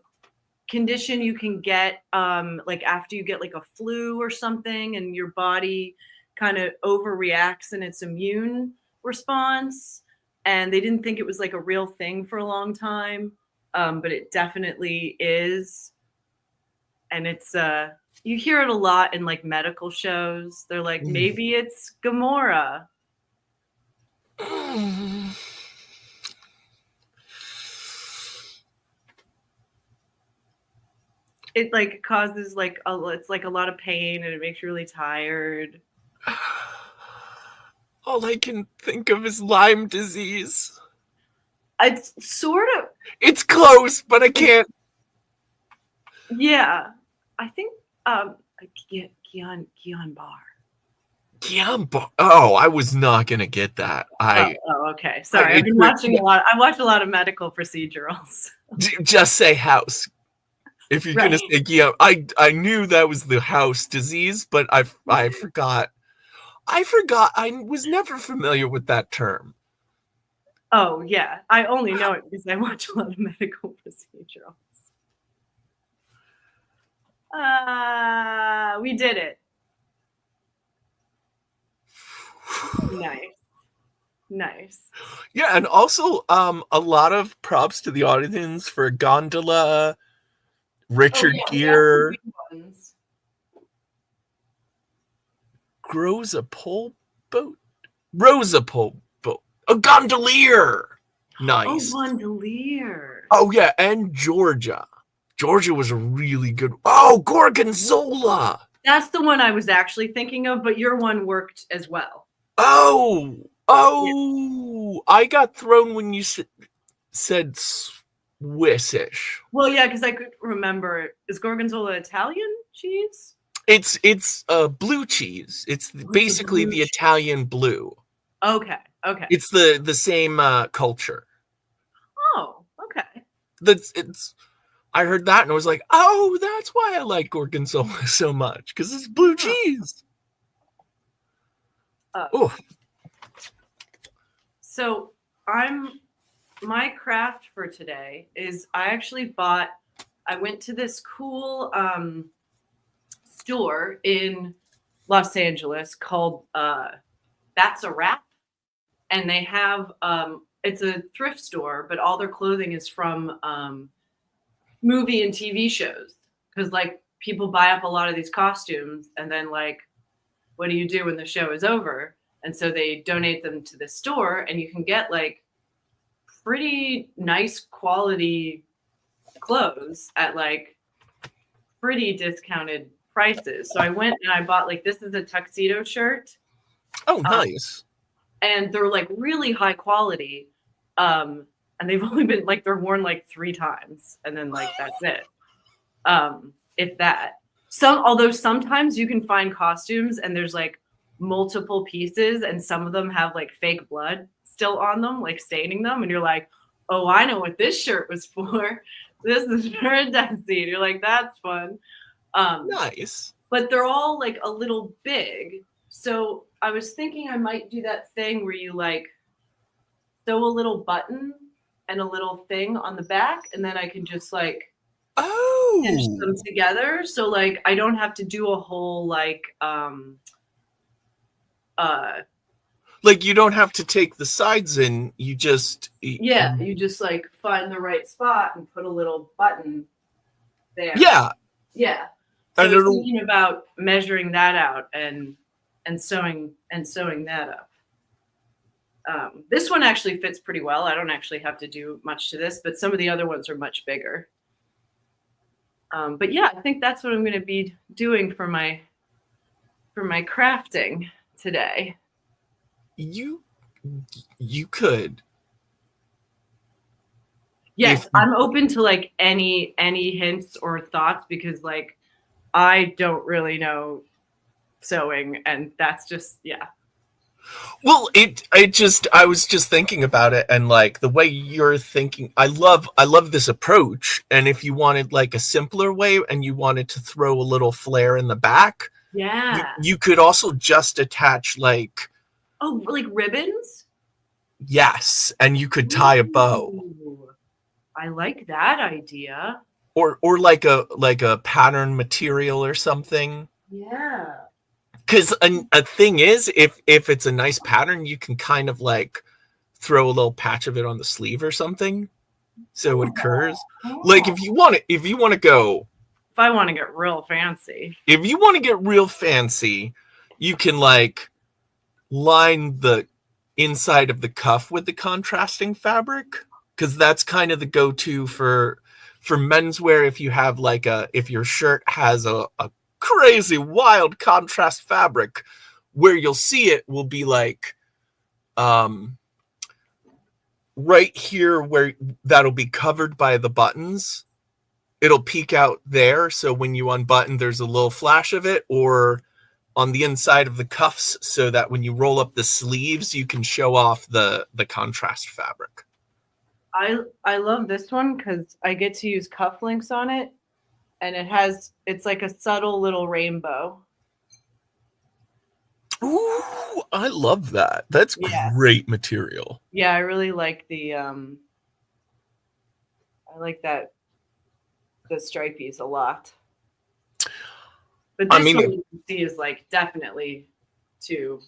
condition you can get like after you get like a flu or something and your body kind of overreacts in its immune response, and they didn't think it was like a real thing for a long time, but it definitely is. And it's you hear it a lot in like medical shows. They're like, maybe it's Gomorrah. It like causes like it's like a lot of pain and it makes you really tired. All I can think of is Lyme disease. It's sort of. It's close, but I can't. Yeah, I think Guillain-Barré. Oh, I was not gonna get that. Okay. Sorry, I've been I- watching a lot. I watch a lot of medical procedurals. Just say house. If you're gonna Right. say I knew that was the house disease, but I forgot. I was never familiar with that term. Oh yeah, I only know it because I watch a lot of medical procedurals. We did it. Nice. Yeah, and also a lot of props to the audience for Gondola, Richard Gere, Rosa Pole Boat, a gondolier. Nice. Oh, gondolier. Oh yeah, and Georgia. Georgia was a really good. Oh, Gorgonzola. That's the one I was actually thinking of, but your one worked as well. Oh, I got thrown when you said Swissish. Well, yeah, because I could remember. Is Gorgonzola Italian cheese? It's blue cheese. It's basically the Italian blue. Okay. It's the same culture. Oh, okay. I heard that and I was like, oh, that's why I like Gorgonzola so much, because it's blue cheese. Oh. So my craft for today is I went to this cool store in Los Angeles called That's a Wrap. And they have it's a thrift store, but all their clothing is from movie and TV shows. Because like people buy up a lot of these costumes and then like, what do you do when the show is over? And so they donate them to the store and you can get like pretty nice quality clothes at like pretty discounted prices. So I went and I bought like, this is a tuxedo shirt. Oh, nice. And they're like really high quality. And they've only been like, they're worn like 3 times and then like, that's it. If that. Although sometimes you can find costumes and there's like multiple pieces and some of them have like fake blood still on them, like staining them. And you're like, oh, I know what this shirt was for. This is for a death scene. You're like, that's fun. Nice. But they're all like a little big. So I was thinking I might do that thing where you like sew a little button and a little thing on the back, and then I can just like pinch them together. So like I don't have to do a whole like you don't have to take the sides in, you just you just like find the right spot and put a little button there. Yeah. So I was thinking about measuring that out and sewing that up. This one actually fits pretty well. I don't actually have to do much to this, but some of the other ones are much bigger. But yeah, I think that's what I'm going to be doing for my crafting today. You could. Yes, I'm open to like any hints or thoughts because like I don't really know sewing and that's just Well, I was just thinking about it and like the way you're thinking, I love this approach. And if you wanted like a simpler way and you wanted to throw a little flare in the back, you could also just attach like ribbons. Yes, and you could tie a bow. Ooh, I like that idea. Or like a pattern material or something. Yeah. Because a thing is, if it's a nice pattern, you can kind of like throw a little patch of it on the sleeve or something, so it occurs. Like if you want to go. If I want to get real fancy. If you want to get real fancy, you can like line the inside of the cuff with the contrasting fabric, because that's kind of the go-to for menswear. If you have like if your shirt has a crazy wild contrast fabric, where you'll see it will be like right here where that'll be covered by the buttons. It'll peek out there, so when you unbutton there's a little flash of it, or on the inside of the cuffs so that when you roll up the sleeves, you can show off the contrast fabric. I love this one because I get to use cufflinks on it, and it's like a subtle little rainbow. Ooh, I love that. That's great material. Yeah, I really like the the stripies a lot. But this one you can see is like definitely too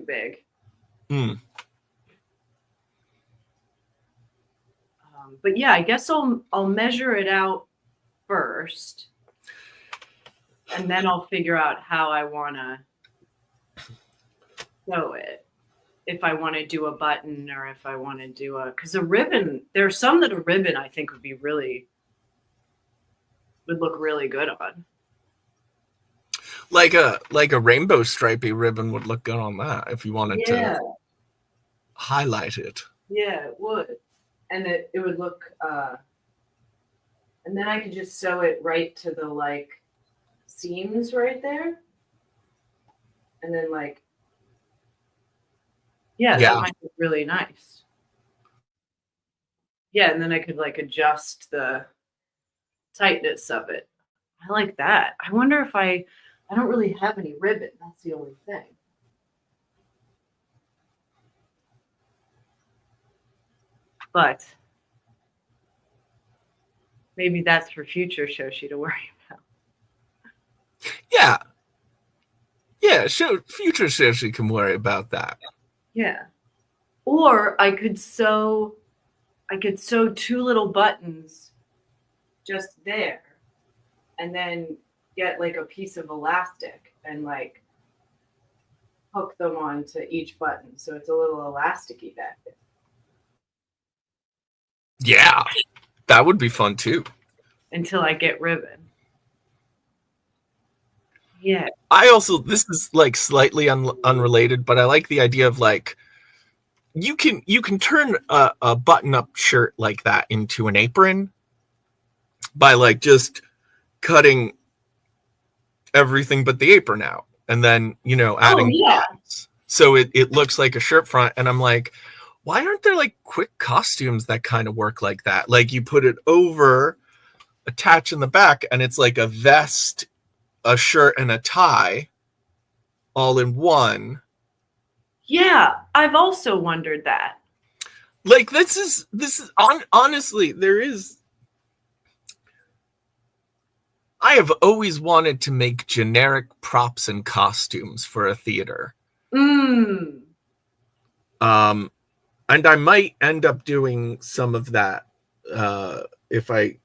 big. But yeah, I guess I'll measure it out first, and then I'll figure out how I want to sew it. If I want to do a button or if I want to do because a ribbon, there's some that a ribbon I think would look really good on. Like a rainbow stripy ribbon would look good on that if you wanted to highlight it. Yeah, it would. And it would look and then I could just sew it right to the like seams right there. And then like that might look really nice. Yeah, and then I could like adjust the tightness of it. I like that. I wonder if I don't really have any ribbon. That's the only thing. But maybe that's for future Shoshi to worry about. Yeah. Yeah, future Shoshi can worry about that. Yeah. Or I could sew 2 little buttons just there and then get like a piece of elastic and like hook them onto each button so it's a little elasticy back there. Yeah, that would be fun too. Until I get ribbon. Yeah. I also, this is like slightly unrelated, but I like the idea of like you can turn a button-up shirt like that into an apron by like just cutting everything but the apron out and then adding buttons. So it looks like a shirt front. And I'm like, why aren't there like quick costumes that kind of work like that? Like you put it over, attach in the back, and it's like a vest, a shirt, and a tie all in one. Yeah, I've also wondered that. Like this is honestly, I have always wanted to make generic props and costumes for a theater. And I might end up doing some of that if I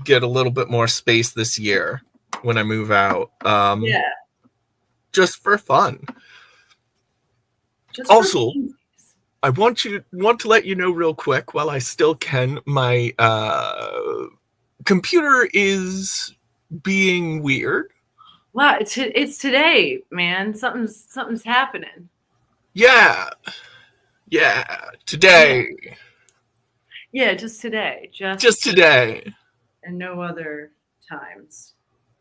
get a little bit more space this year when I move out. Just for fun. Also, I want to let you know real quick while I still can, my computer is being weird. Wow, it's today, man. Something's happening. Yeah, today. Yeah, just today. Just today. And no other times.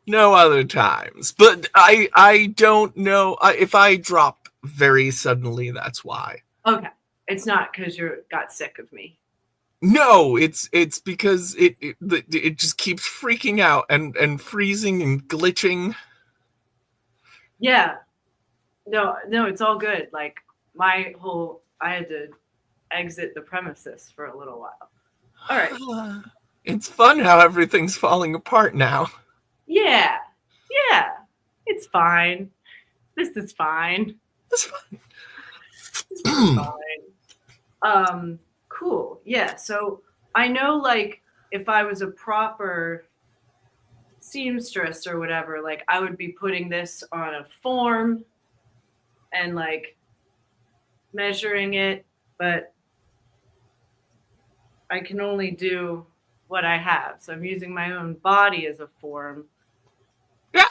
No other times. But I don't know if I drop very suddenly, that's why. Okay. It's not because you got sick of me. No, it's because it just keeps freaking out and freezing and glitching. Yeah. No, it's all good. Like I had to exit the premises for a little while. All right. It's fun how everything's falling apart now. Yeah. It's fine. This is fine. It's fine. This is fine. Cool. Yeah. So I know, like, if I was a proper seamstress or whatever, like, I would be putting this on a form and like measuring it, but I can only do what I have. So I'm using my own body as a form. Yeah.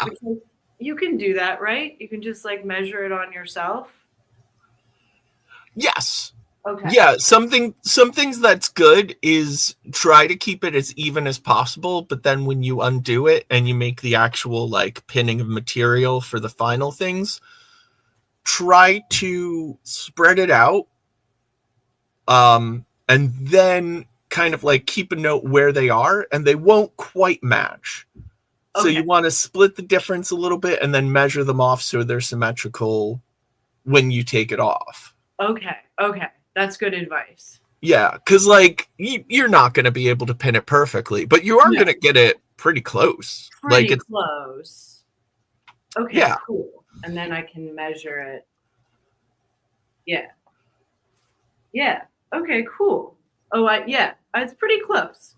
You can do that, right? You can just like measure it on yourself. Yes. Okay. Yeah, some things that's good is try to keep it as even as possible, but then when you undo it and you make the actual like pinning of material for the final things, try to spread it out, and then kind of like keep a note where they are, and they won't quite match. So Okay. you want to split the difference a little bit and then measure them off so they're symmetrical when you take it off. Okay. That's good advice. Yeah, because like you're not going to be able to pin it perfectly, but you are No. going to get it pretty close. Pretty like it's close. Okay, Yeah. cool. And then I can measure it. Yeah. Okay, cool. Oh, it's pretty close.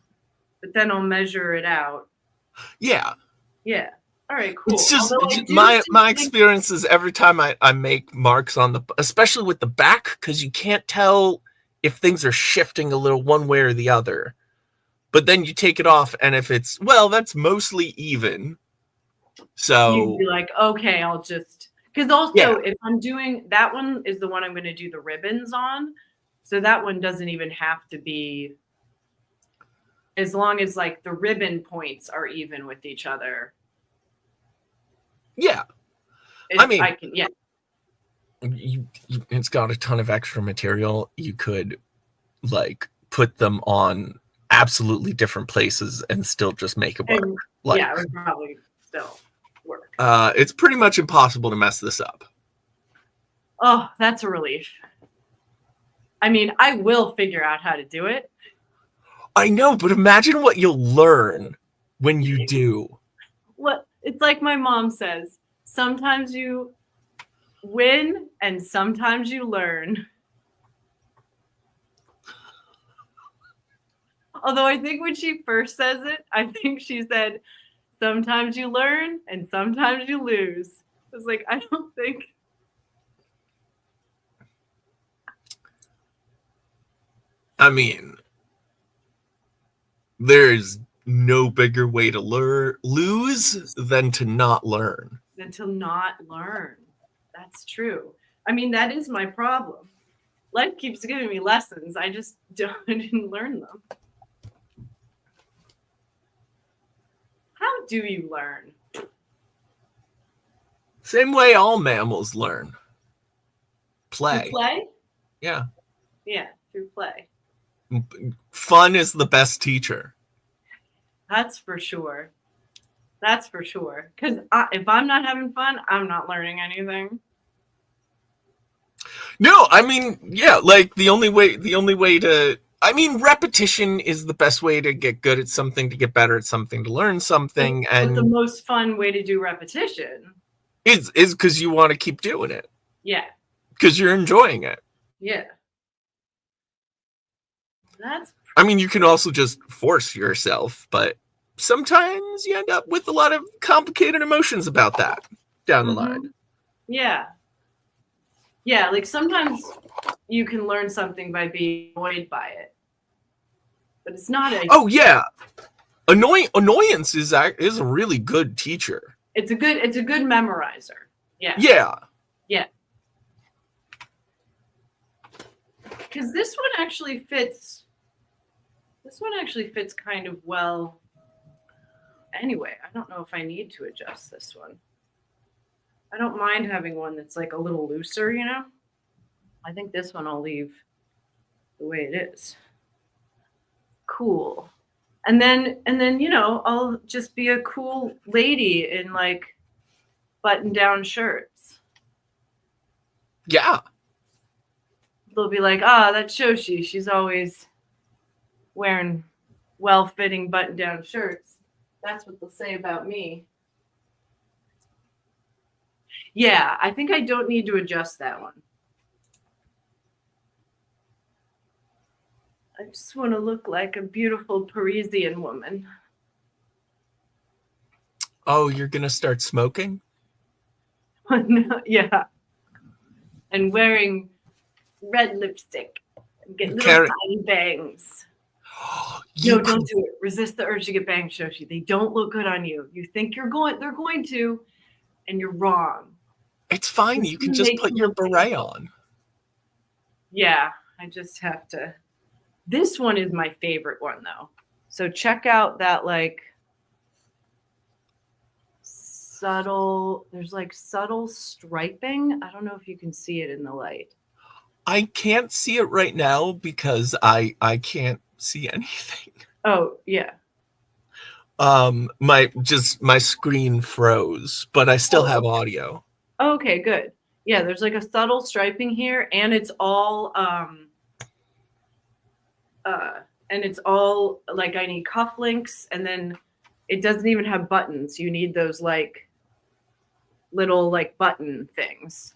But then I'll measure it out. yeah. Yeah. All right, cool. It's just Although I do my think- experience is every time I make marks on the, especially with the back, because you can't tell if things are shifting a little one way or the other. But then you take it off, and if it's that's mostly even. So You'd be like, okay, I'll just because also Yeah. if I'm doing that one is the one I'm going to do the ribbons on, so that one doesn't even have to be as long as like the ribbon points are even with each other. yeah, I mean- can it's got a ton of extra material. You could like put them on absolutely different places and still just make it work. and, Like, it would probably still work. it's pretty much impossible to mess this up. Oh, that's a relief. I mean, I will figure out how to do it. I know, but imagine what you'll learn when you do. What it's like my mom says, sometimes you win and sometimes you learn. Although I think when she first says it, I think she said, sometimes you learn and sometimes you lose. I was like, I don't think. I mean, there's no bigger way to lose than to not learn. Than to not learn. That's true. I mean, that is my problem. Life keeps giving me lessons. I just didn't learn them. How do you learn? Same way all mammals learn. Play. Through play? Yeah. Yeah, through play. Fun is the best teacher. That's for sure. That's for sure. Because if I'm not having fun, I'm not learning anything. No, I mean, yeah, like the only way to, I mean, repetition is the best way to get good at something, to get better at something, to learn something. But And the most fun way to do repetition. is because you want to keep doing it, Yeah. because you're enjoying it. Yeah. That's I mean, you can also just force yourself, but sometimes you end up with a lot of complicated emotions about that down the Mhm. line. Yeah. Yeah, like sometimes you can learn something by being annoyed by it. But it's not a Oh yeah, annoyance is a really good teacher. it's a good memorizer. Yeah. Yeah, Cuz this one actually fits kind of well. Anyway, I don't know if I need to adjust this one. I don't mind having one that's like a little looser, you know? I think this one I'll leave the way it is. Cool. And then, you know, I'll just be a cool lady in like button-down shirts. yeah. They'll be like, that's Shoshi. She's always wearing well-fitting button-down shirts. That's what they'll say about me. Yeah, I think I don't need to adjust that one. I just want to look like a beautiful Parisian woman. Oh, you're gonna start smoking? Yeah. And wearing red lipstick. And get little Karen- tiny bangs. You No, don't do it. Resist the urge to get bangs, Shoshi. They don't look good on you. You think they're going to, and you're wrong. It's fine. You can just Make put your them- beret on. Yeah, I just have to. This one is my favorite one though. So check out that like subtle. There's like subtle striping. I don't know if you can see it in the light. I can't see it right now because I can't see anything. Oh yeah. My screen froze, but I still have audio. Okay, good. Yeah, there's like a subtle striping here, and it's all like I need cufflinks, and then it doesn't even have buttons. You need those like little like button things,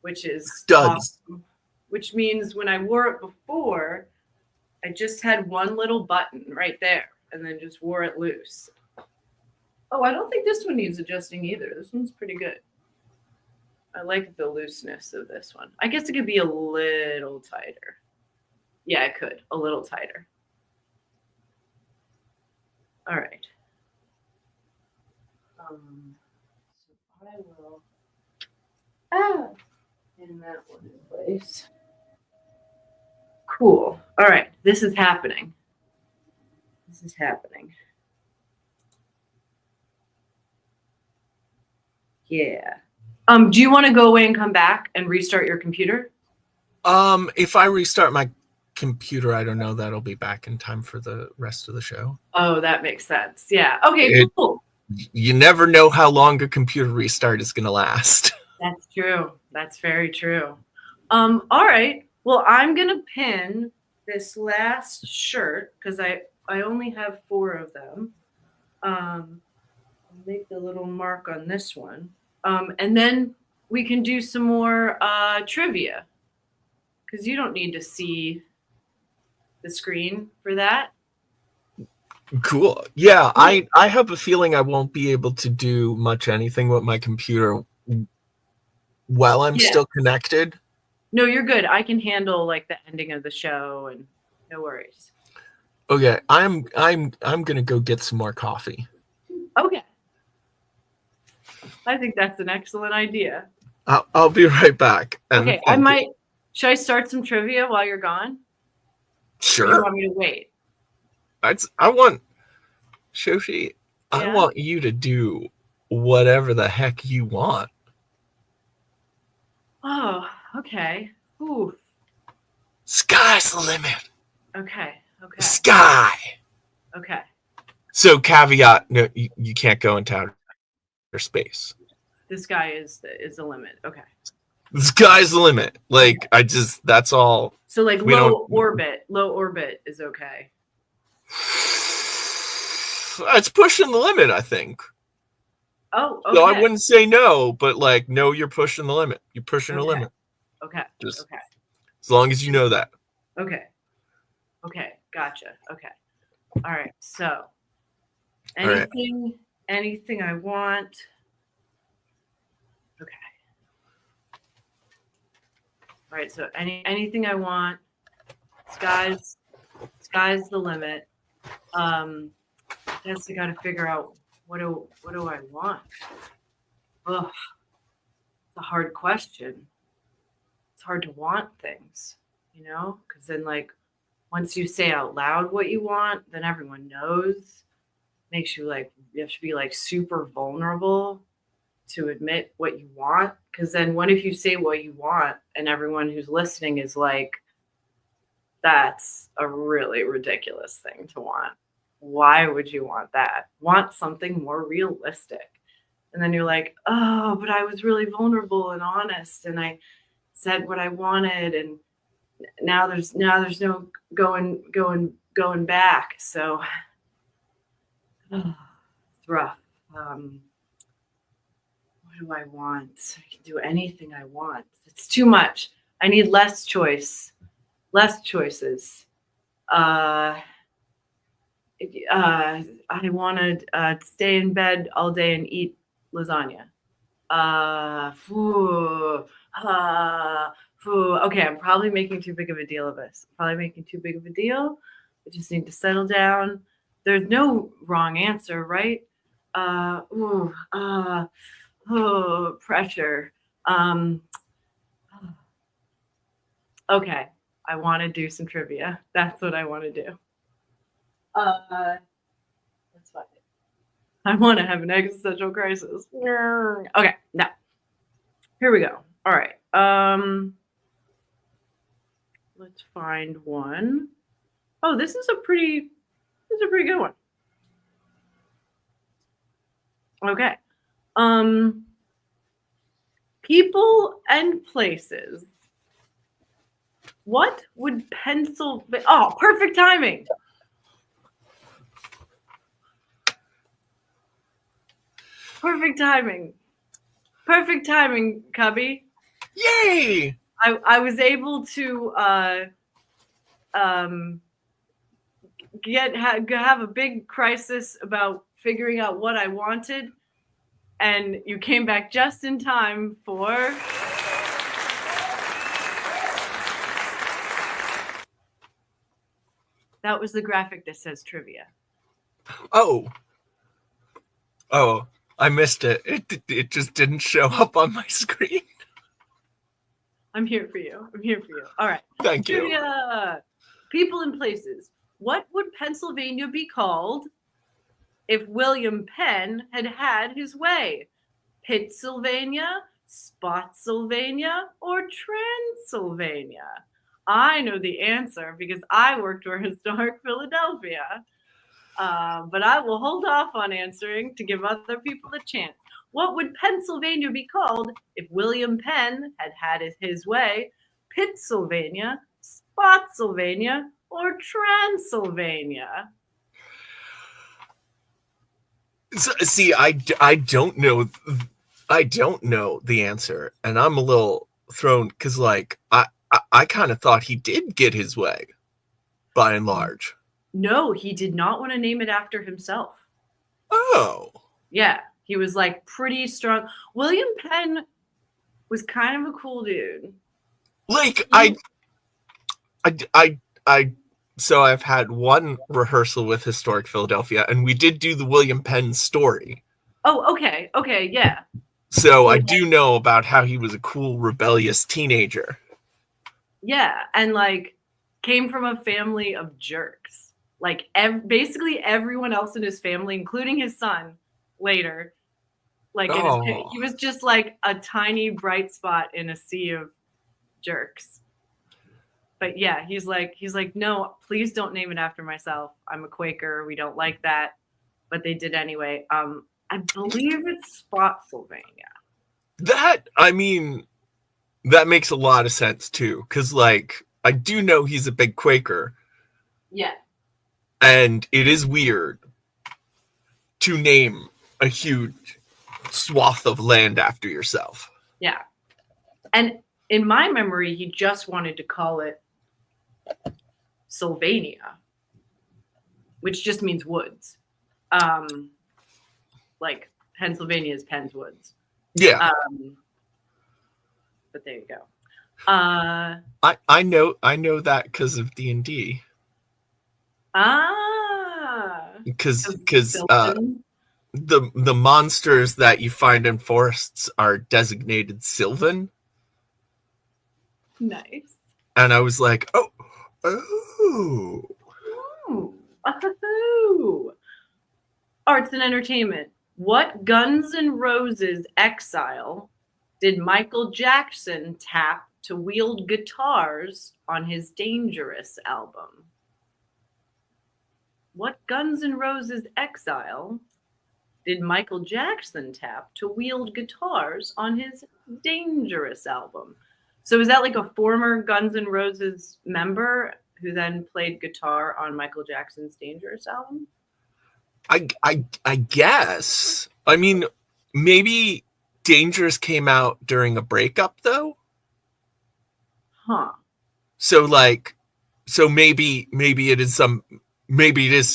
which is Studs. awesome. Which means when I wore it before, I just had one little button right there, and then just wore it loose. Oh, I don't think this one needs adjusting either. This one's pretty good. I like the looseness of this one. I guess it could be a little tighter. Yeah, it could. A little tighter. All right. So I will in that one in place. Cool. All right. This is happening. This is happening. Yeah. Do you want to go away and come back and restart your computer? If I restart my computer, I don't know that I'll be back in time for the rest of the show. Oh, that makes sense. Yeah. Okay, cool. You never know how long a computer restart is going to last. That's true. That's very true. All right. Well, I'm going to pin this last shirt because I only have 4 of them. I'll make the little mark on this one. And then we can do some more trivia because you don't need to see the screen for that. Cool. Yeah, I have a feeling I won't be able to do much anything with my computer while I'm still connected. No, you're good. I can handle like the ending of the show and no worries. Okay, I'm gonna go get some more coffee. Okay. I think that's an excellent idea. I'll be right back. Okay, should I start some trivia while you're gone? Sure. Or do you want me to wait? I want Shoshi. Yeah? I want you to do whatever the heck you want. Oh, okay. Ooh. Sky's the limit. Okay. Sky. Okay. So caveat: no, you can't go into outer space. This guy is the limit. Okay. The sky's the limit. Like that's all. So like We low don't- orbit is okay. It's pushing the limit, I think. Oh, okay. So I wouldn't say no, but like no, you're pushing the limit. You're pushing the Okay. limit. Okay. Just Okay. as long as you know that. Okay. Gotcha. Okay. All right. So All right. anything I want. Okay. All right. So anything I want. Sky's the limit. I guess I got to figure out what do I want. Ugh. It's a hard question. It's hard to want things, because then like once you say out loud what you want, then everyone knows. Makes you like you have to be like super vulnerable to admit what you want. Because then what if you say what you want and everyone who's listening is like, that's a really ridiculous thing to want. Why would you want that? Want something more realistic. And then you're like, oh, but I was really vulnerable and honest and I said what I wanted and now there's no going back. So it's rough. What do I want? I can do anything I want. It's too much. I need less choices. I want to stay in bed all day and eat lasagna. Okay, I'm probably making too big of a deal of this. I just need to settle down. There's no wrong answer, right? Pressure. Okay, I want to do some trivia. That's what I want to do. That's fine. I want to have an existential crisis. Okay, now here we go. All right. Let's find one. Oh, this is a pretty good one. Okay. People and places. What would Pennsylvania? Oh, perfect timing. Perfect timing. Perfect timing, Cubby. Yay! I was able to have a big crisis about figuring out what I wanted, and you came back just in time for that was the graphic that says trivia. Oh, I missed it. It just didn't show up on my screen. I'm here for you. All right. Thank you. Trivia. People and places. What would Pennsylvania be called if William Penn had had his way? Pittsylvania, Spotsylvania, or Transylvania? I know the answer because I worked for Historic Philadelphia. But I will hold off on answering to give other people a chance. What would Pennsylvania be called if William Penn had had his way? Pittsylvania, Spotsylvania, or Transylvania? So, see, I don't know. I don't know the answer, and I'm a little thrown because, like, I kind of thought he did get his way, by and large. No, he did not want to name it after himself. Oh, Yeah, he was like pretty strong. William Penn was kind of a cool dude. like So I've had one rehearsal with Historic Philadelphia, and we did do the William Penn story. Oh, okay, yeah. So I do know about how he was a cool, rebellious teenager. Yeah, and like came from a family of jerks. Like basically everyone else in his family, including his son later, like he was just like a tiny bright spot in a sea of jerks. But yeah, he's like, no, please don't name it after myself. I'm a Quaker. We don't like that. But they did anyway. I believe it's Spotsylvania. That makes a lot of sense too, because like I do know he's a big Quaker. Yeah. And it is weird to name a huge swath of land after yourself. Yeah. And in my memory, he just wanted to call it Sylvania, which just means woods. Like Pennsylvania is Penn's Woods. Yeah. But there you go. I know that because of D&D. Because the monsters that you find in forests are designated Sylvan. Nice. And I was like, oh. Arts and entertainment. What Guns N' Roses exile did Michael Jackson tap to wield guitars on his Dangerous album? What Guns N' Roses exile did Michael Jackson tap to wield guitars on his Dangerous album? So is that like a former Guns N' Roses member who then played guitar on Michael Jackson's Dangerous album? I guess. I mean, maybe Dangerous came out during a breakup though. Huh. So maybe it is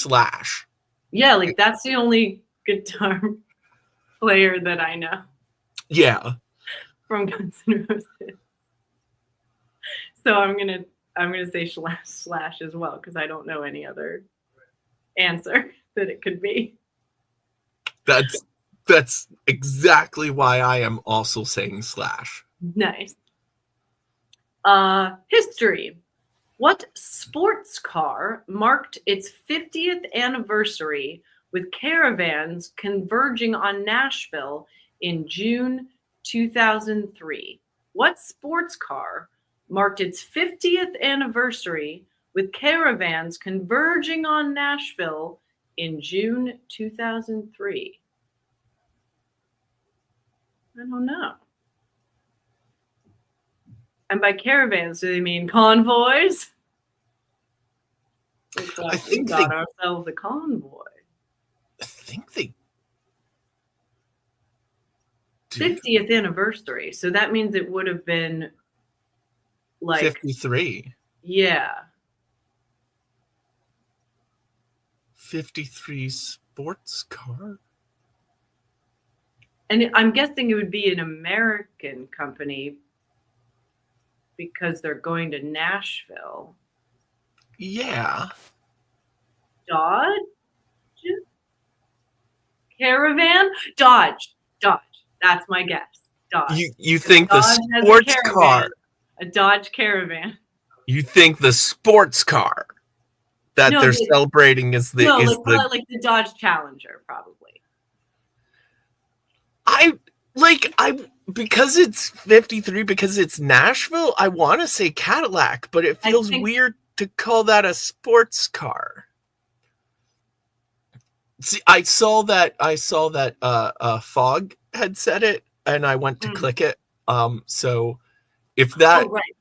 Slash. Yeah, like that's the only guitar player that I know. Yeah. From Guns N' Roses. So I'm gonna say Slash as well because I don't know any other answer that it could be. That's exactly why I am also saying Slash. Nice. History. What sports car marked its 50th anniversary with caravans converging on Nashville in June 2003? What sports car marked its 50th anniversary with caravans converging on Nashville in June 2003? I don't know. And by caravans, do they mean convoys? Looks like I think we got ourselves a convoy. I think they 50th anniversary. So that means it would have been like 53. Yeah. 53 sports car? And I'm guessing it would be an American company because they're going to Nashville. Yeah. Dodge? Caravan? Dodge. That's my guess. Dodge. You think Dodge the has a sports caravan. car? A Dodge Caravan. You think the sports car that No, they're the- celebrating is the No, is like, the probably like the Dodge Challenger, probably. I because it's 53 because it's Nashville, I want to say Cadillac, but it I feels think- weird to call that a sports car. See, I saw that Fog had said it and I went to Mm. click it. So if that Oh, right.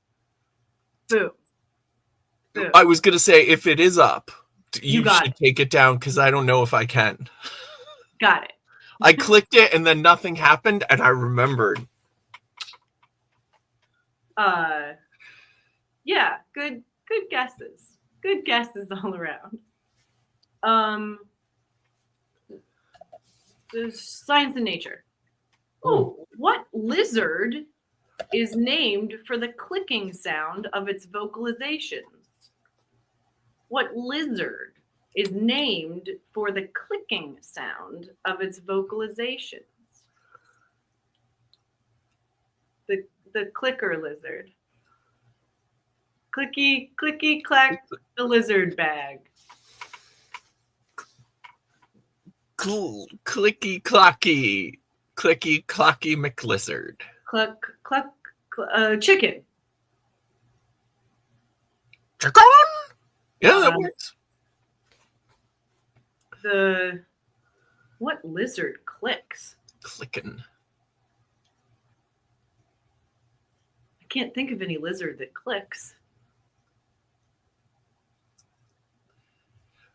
Boom. Boom. I was going to say if it is up, You you got should take it down cuz I don't know if I can. Got it. I clicked it and then nothing happened and I remembered. Yeah, good guesses. Good guesses all around. The science and nature. Oh, what lizard is named for the clicking sound of its vocalizations? What lizard is named for the clicking sound of its vocalizations? The clicker lizard. Clicky, clicky, clack, the lizard bag. Clicky clocky McLizard. Cluck, cluck, chicken. Chicken? Yeah, that works. What lizard clicks? Clicking. I can't think of any lizard that clicks.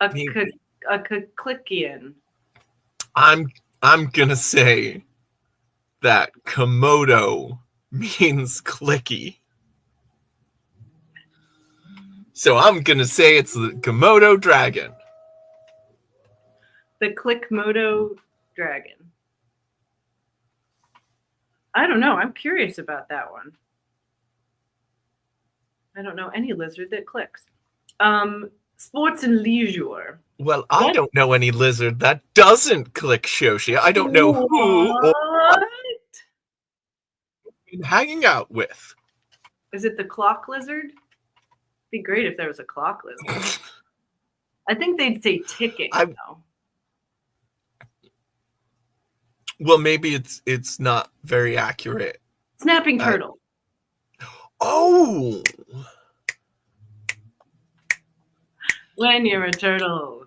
A clickian. I'm gonna say that Komodo means clicky. So I'm gonna say it's the Komodo dragon. The Clickmodo dragon. I don't know. I'm curious about that one. I don't know any lizard that clicks. Sports and leisure. Well, I What? don't know any lizard that doesn't click Shoshi. I don't know who What? I'm hanging out with. Is it the clock lizard? Be great if there was a clock lizard. I think they'd say ticking though. Well, maybe it's not very accurate. Snapping turtle. Oh, When you're a turtle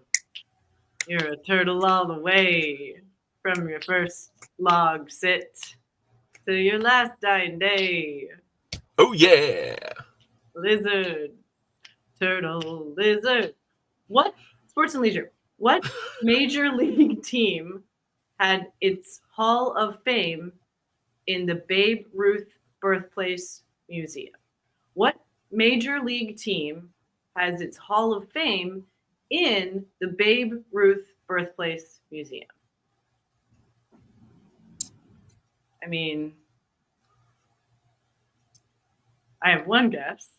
all the way. From your first log sit to your last dying day. oh yeah. Lizard, turtle, lizard. What? Sports and leisure. What major league team had its Hall of Fame in the Babe Ruth Birthplace Museum? What major league team has its Hall of Fame in the Babe Ruth Birthplace Museum? I mean, I have one guess.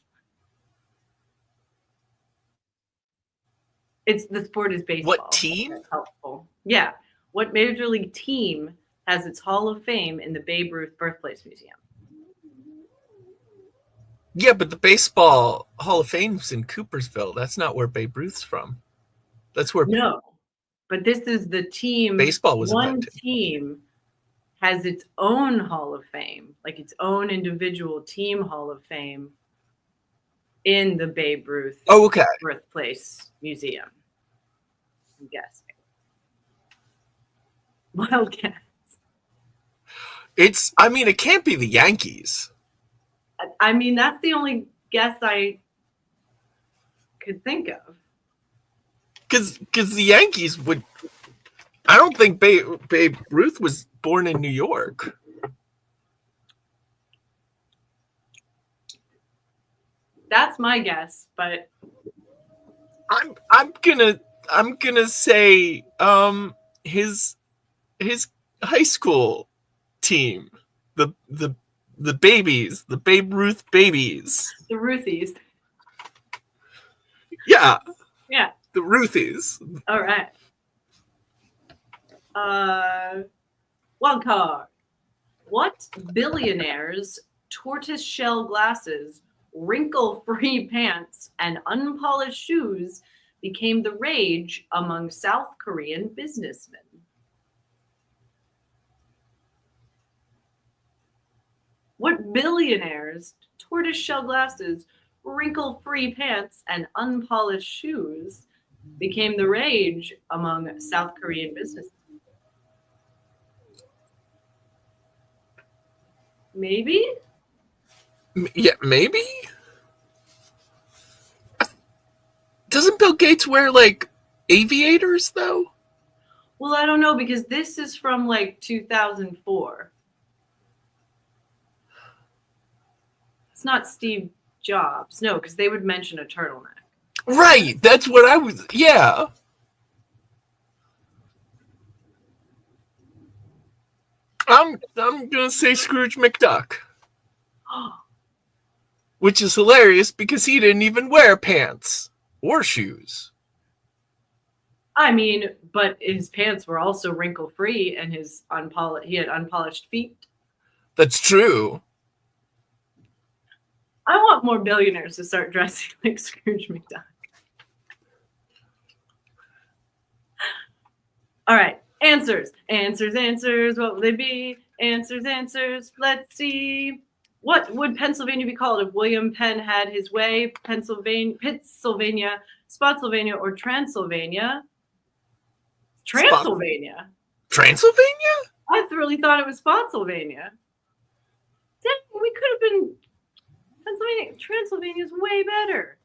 The sport is baseball. What team? That's helpful. Yeah. What major league team has its Hall of Fame in the Babe Ruth Birthplace Museum? Yeah, but the Baseball Hall of Fame's in Coopersville. That's not where Babe Ruth's from. That's where No, but this is the team. baseball was One invented. team has its own Hall of Fame, like its own individual team Hall of Fame in the Babe Ruth Oh, okay. Birthplace Museum. I'm guessing. Wildcats. It can't be the Yankees. I mean, that's the only guess I could think of. Because the Yankees would. I don't think Babe Ruth was born in New York. That's my guess, but I'm gonna say his high school team, the babies, the Babe Ruth babies. the Ruthies. Yeah, Yeah. the Ruthies. All right. Wild card. What billionaire's tortoiseshell glasses, wrinkle-free pants, and unpolished shoes became the rage among South Korean businessmen? What billionaire's tortoiseshell glasses, wrinkle-free pants, and unpolished shoes became the rage among South Korean businessmen? Maybe? Yeah, maybe. Doesn't Bill Gates wear like aviators though? Well, I don't know because this is from like 2004. It's not Steve Jobs. No, because they would mention a turtleneck. Right. That's what I was. Yeah. I'm gonna say Scrooge McDuck, which is hilarious because he didn't even wear pants or shoes. I mean, but his pants were also wrinkle free and he had unpolished feet. That's true. I want more billionaires to start dressing like Scrooge McDuck. All right. Answers. What will they be? Answers. Let's see. What would Pennsylvania be called if William Penn had his way? Pittsylvania, Spotsylvania, or Transylvania? Transylvania. Transylvania? I really thought it was Spotsylvania. We could have been Pennsylvania. Transylvania's way better.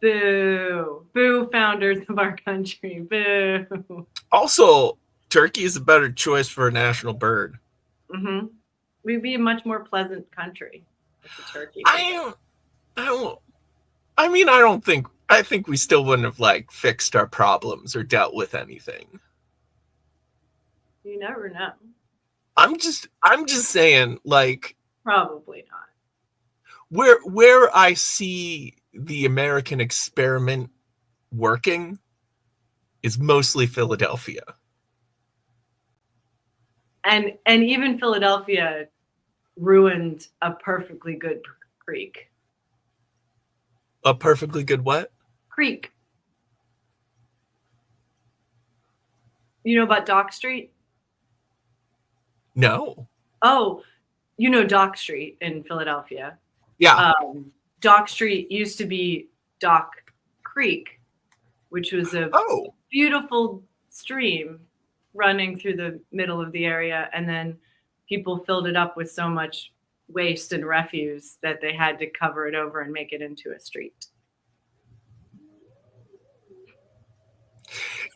Boo. Boo, founders of our country. Boo. Also, turkey is a better choice for a national bird. Mm-hmm. We'd be a much more pleasant country with the turkey. I think we still wouldn't have like fixed our problems or dealt with anything. You never know. I'm just saying, like, Probably not. where I see the American experiment working is mostly Philadelphia. And even Philadelphia ruined a perfectly good creek. A perfectly good what? Creek. You know about Dock Street? No. Oh, you know Dock Street in Philadelphia. Yeah. Dock Street used to be Dock Creek, which was a beautiful stream running through the middle of the area. And then people filled it up with so much waste and refuse that they had to cover it over and make it into a street.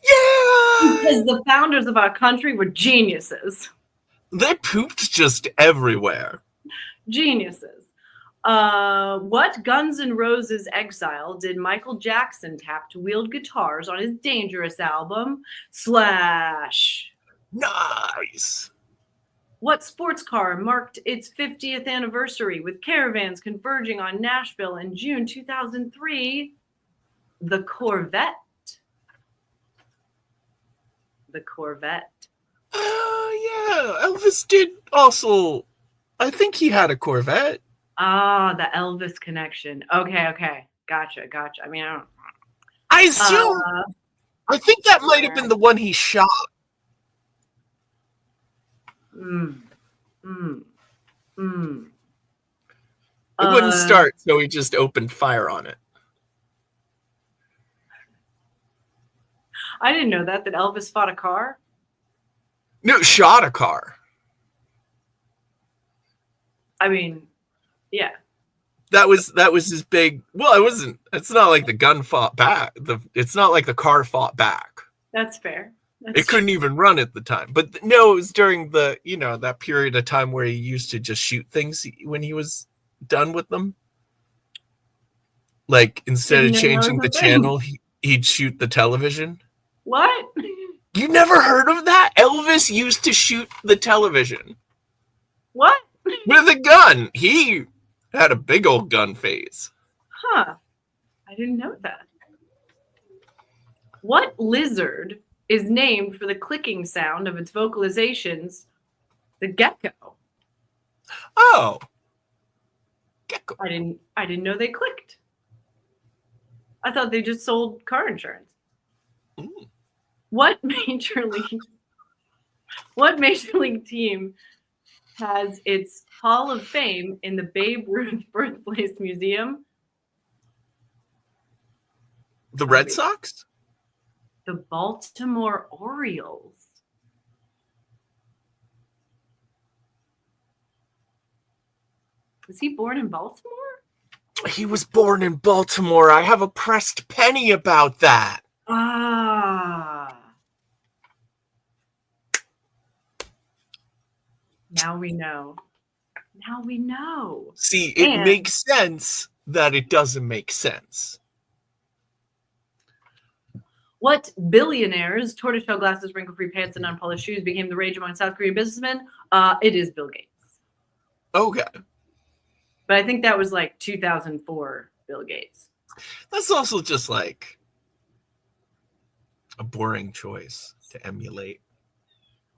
Yeah. Because the founders of our country were geniuses. They pooped just everywhere. Geniuses. What Guns N' Roses exile did Michael Jackson tap to wield guitars on his Dangerous album? Slash. Nice. What sports car marked its 50th anniversary with caravans converging on Nashville in June 2003? The Corvette. The Corvette. Yeah, Elvis did also. I think he had a Corvette. Ah, the Elvis connection. Okay. Gotcha. I mean, I don't. I assume. I think that might have been the one he shot. It wouldn't start, so he just opened fire on it. I didn't know that Elvis fought a car. No, shot a car. I mean, yeah. That was his big. Well, it wasn't. It's not like the gun fought back. It's not like the car fought back. That's fair. It couldn't even run at the time. But no, it was during the that period of time where he used to just shoot things when he was done with them. Like instead of changing the channel, he'd shoot the television. What? You never heard of that? Elvis used to shoot the television. What? With a gun. He had a big old gun phase. Huh. I didn't know that. What lizard is named for the clicking sound of its vocalizations? The gecko. Oh. Gecko. I didn't know they clicked. I thought they just sold car insurance. Mm. What major league team has its Hall of Fame in the Babe Ruth Birthplace Museum? The Red Sox? The Baltimore Orioles. Was he born in Baltimore? He was born in Baltimore. I have a pressed penny about that. Ah. Now we know. See, it makes sense that it doesn't make sense. What billionaires, tortoiseshell glasses, wrinkle-free pants, and unpolished shoes became the rage among South Korean businessmen? It is Bill Gates. Okay. But I think that was like 2004 Bill Gates. That's also just like a boring choice to emulate.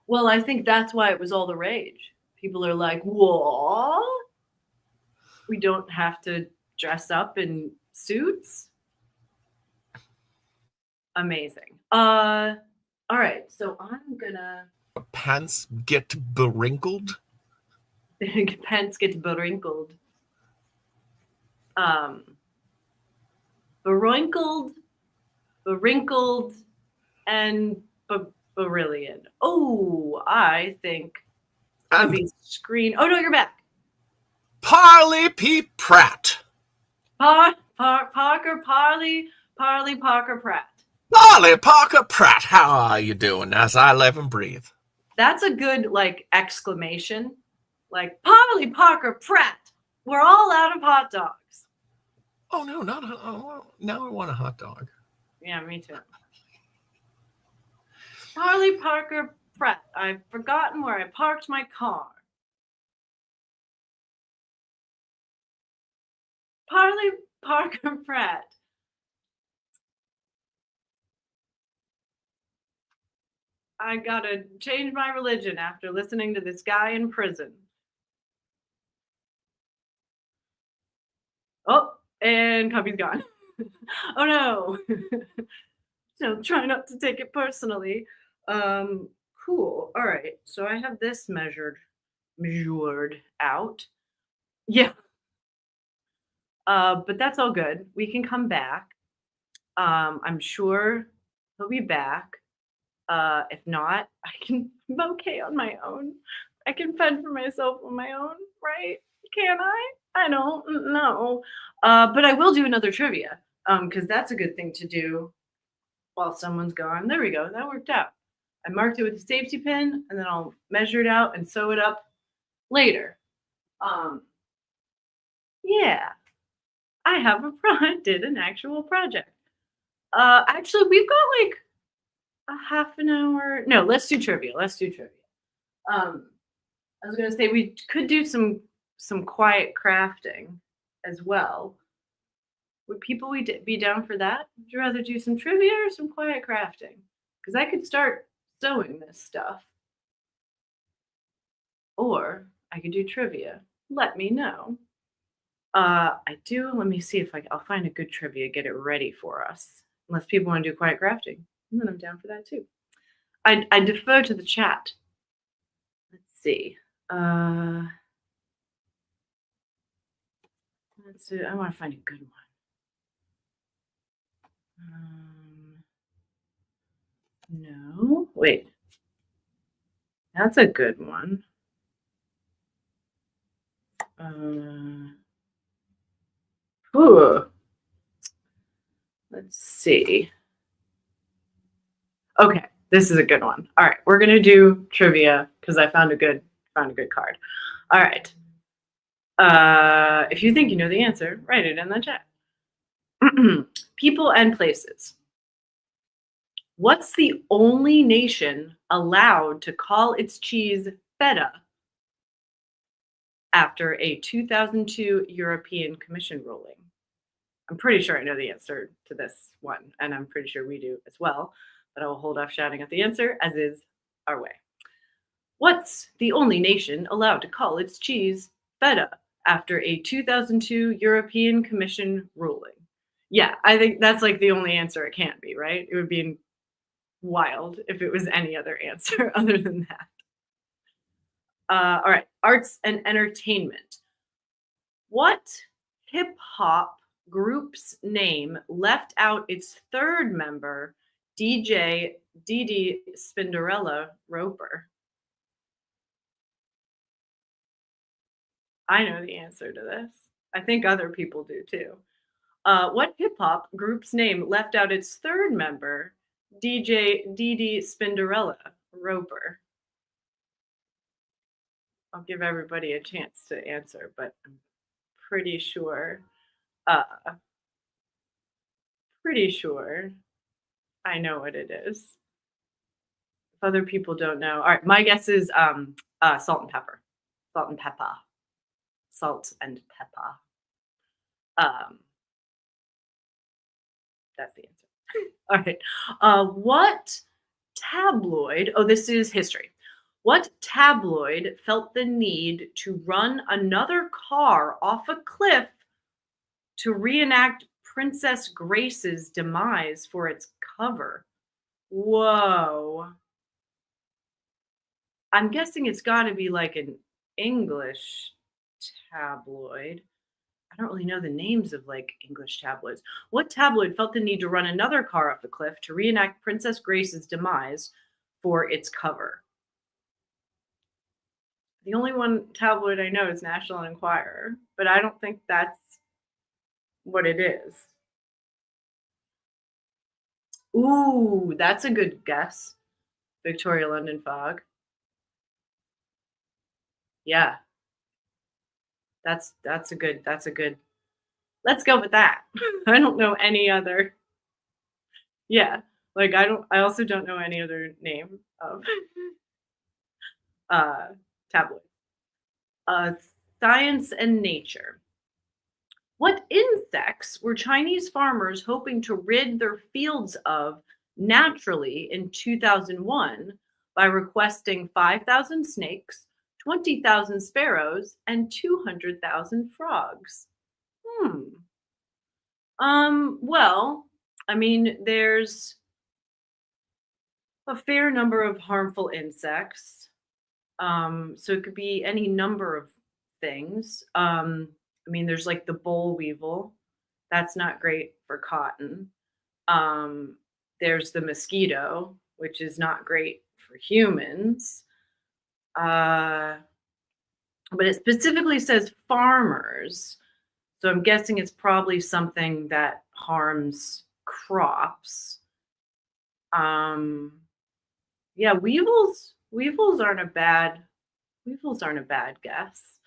Well, I think that's why it was all the rage. People are like, what? We don't have to dress up in suits? Amazing. All right, so I'm gonna Pants get bewrinkled. pants get bewrinkled. Bewrinkled, and Berillion. Oh, I think Bobby's screen. Oh no, you're back. Parley P. Pratt. Parker Pratt. Parley Parker Pratt. How are you doing as I live and breathe? That's a good like exclamation. Like Parley Parker Pratt. We're all out of hot dogs. Oh no, not now I want a hot dog. Yeah, me too. Parley Parker Pratt. I've forgotten where I parked my car. Parley Parker Pratt. I gotta change my religion after listening to this guy in prison. Oh, and Cubby's gone. Oh no. So try not to take it personally. Cool. All right. So I have this measured out. Yeah. But that's all good. We can come back. I'm sure he'll be back. If not, I'm okay on my own. I can fend for myself on my own, right? Can I? I don't know. But I will do another trivia. Because that's a good thing to do while someone's gone. There we go. That worked out. I marked it with a safety pin, and then I'll measure it out and sew it up later. Yeah. I did an actual project. Actually, we've got like a half an hour. No, let's do trivia. I was gonna say we could do some quiet crafting as well. Would people be down for that? Would you rather do some trivia or some quiet crafting? Because I could start sewing this stuff. or I could do trivia. Let me know. Let me see if I'll find a good trivia, get it ready for us. Unless people want to do quiet crafting. And then I'm down for that too. I defer to the chat. Let's see. Let's see. I want to find a good one. No, wait. That's a good one. Let's see. Okay, this is a good one. All right, we're gonna do trivia because I found a good card. All right. If you think you know the answer, write it in the chat. People and places. What's the only nation allowed to call its cheese feta after a 2002 European Commission ruling? I'm pretty sure I know the answer to this one, and I'm pretty sure we do as well, but I will hold off shouting out the answer, as is our way. What's the only nation allowed to call its cheese feta after a 2002 European Commission ruling? Yeah, I think that's like the only answer it can't be, right? It would be wild if it was any other answer other than that. All right, arts and entertainment. What hip hop group's name left out its third member, DJ Didi Spinderella Roper? I know the answer to this. I think other people do too. What hip hop group's name left out its third member, DJ Didi Spinderella Roper? I'll give everybody a chance to answer, but I'm pretty sure I know what it is. If other people don't know, all right, my guess is salt and pepper. Salt and pepper. Salt and pepper. That's the answer. All right. What tabloid? Oh, this is history. What tabloid felt the need to run another car off a cliff to reenact Princess Grace's demise for its cover? Whoa. I'm guessing it's got to be like an English tabloid. I don't really know the names of like English tabloids. What tabloid felt the need to run another car off the cliff to reenact Princess Grace's demise for its cover? The only one tabloid I know is National Enquirer, but I don't think that's what it is. Ooh, that's a good guess. Victoria London Fog. Yeah. That's a good. Let's go with that. I don't know any other. Yeah. Like I also don't know any other name of tabloid. Science and nature. What insects were Chinese farmers hoping to rid their fields of naturally in 2001 by requesting 5,000 snakes, 20,000 sparrows, and 200,000 frogs? Well, I mean, there's a fair number of harmful insects. So it could be any number of things. I mean, there's like the boll weevil. That's not great for cotton. There's the mosquito, which is not great for humans. But it specifically says farmers. So I'm guessing it's probably something that harms crops. Yeah, weevils aren't a bad guess.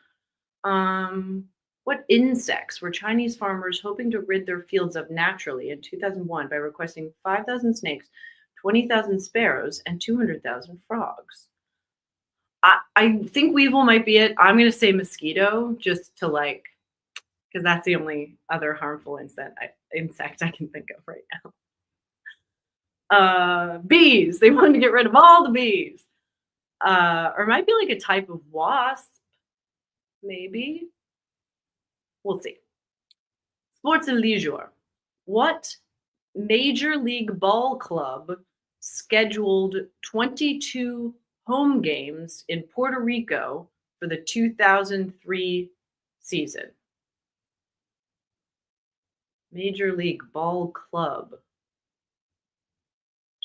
What insects were Chinese farmers hoping to rid their fields of naturally in 2001 by requesting 5,000 snakes, 20,000 sparrows, and 200,000 frogs? I think weevil might be it. I'm going to say mosquito just to because that's the only other harmful insect I can think of right now. Bees. They wanted to get rid of all the bees. Or it might be like a type of wasp. Maybe. We'll see. Sports and leisure. What Major League Ball club scheduled 22 home games in Puerto Rico for the 2003 season? Major League Ball club.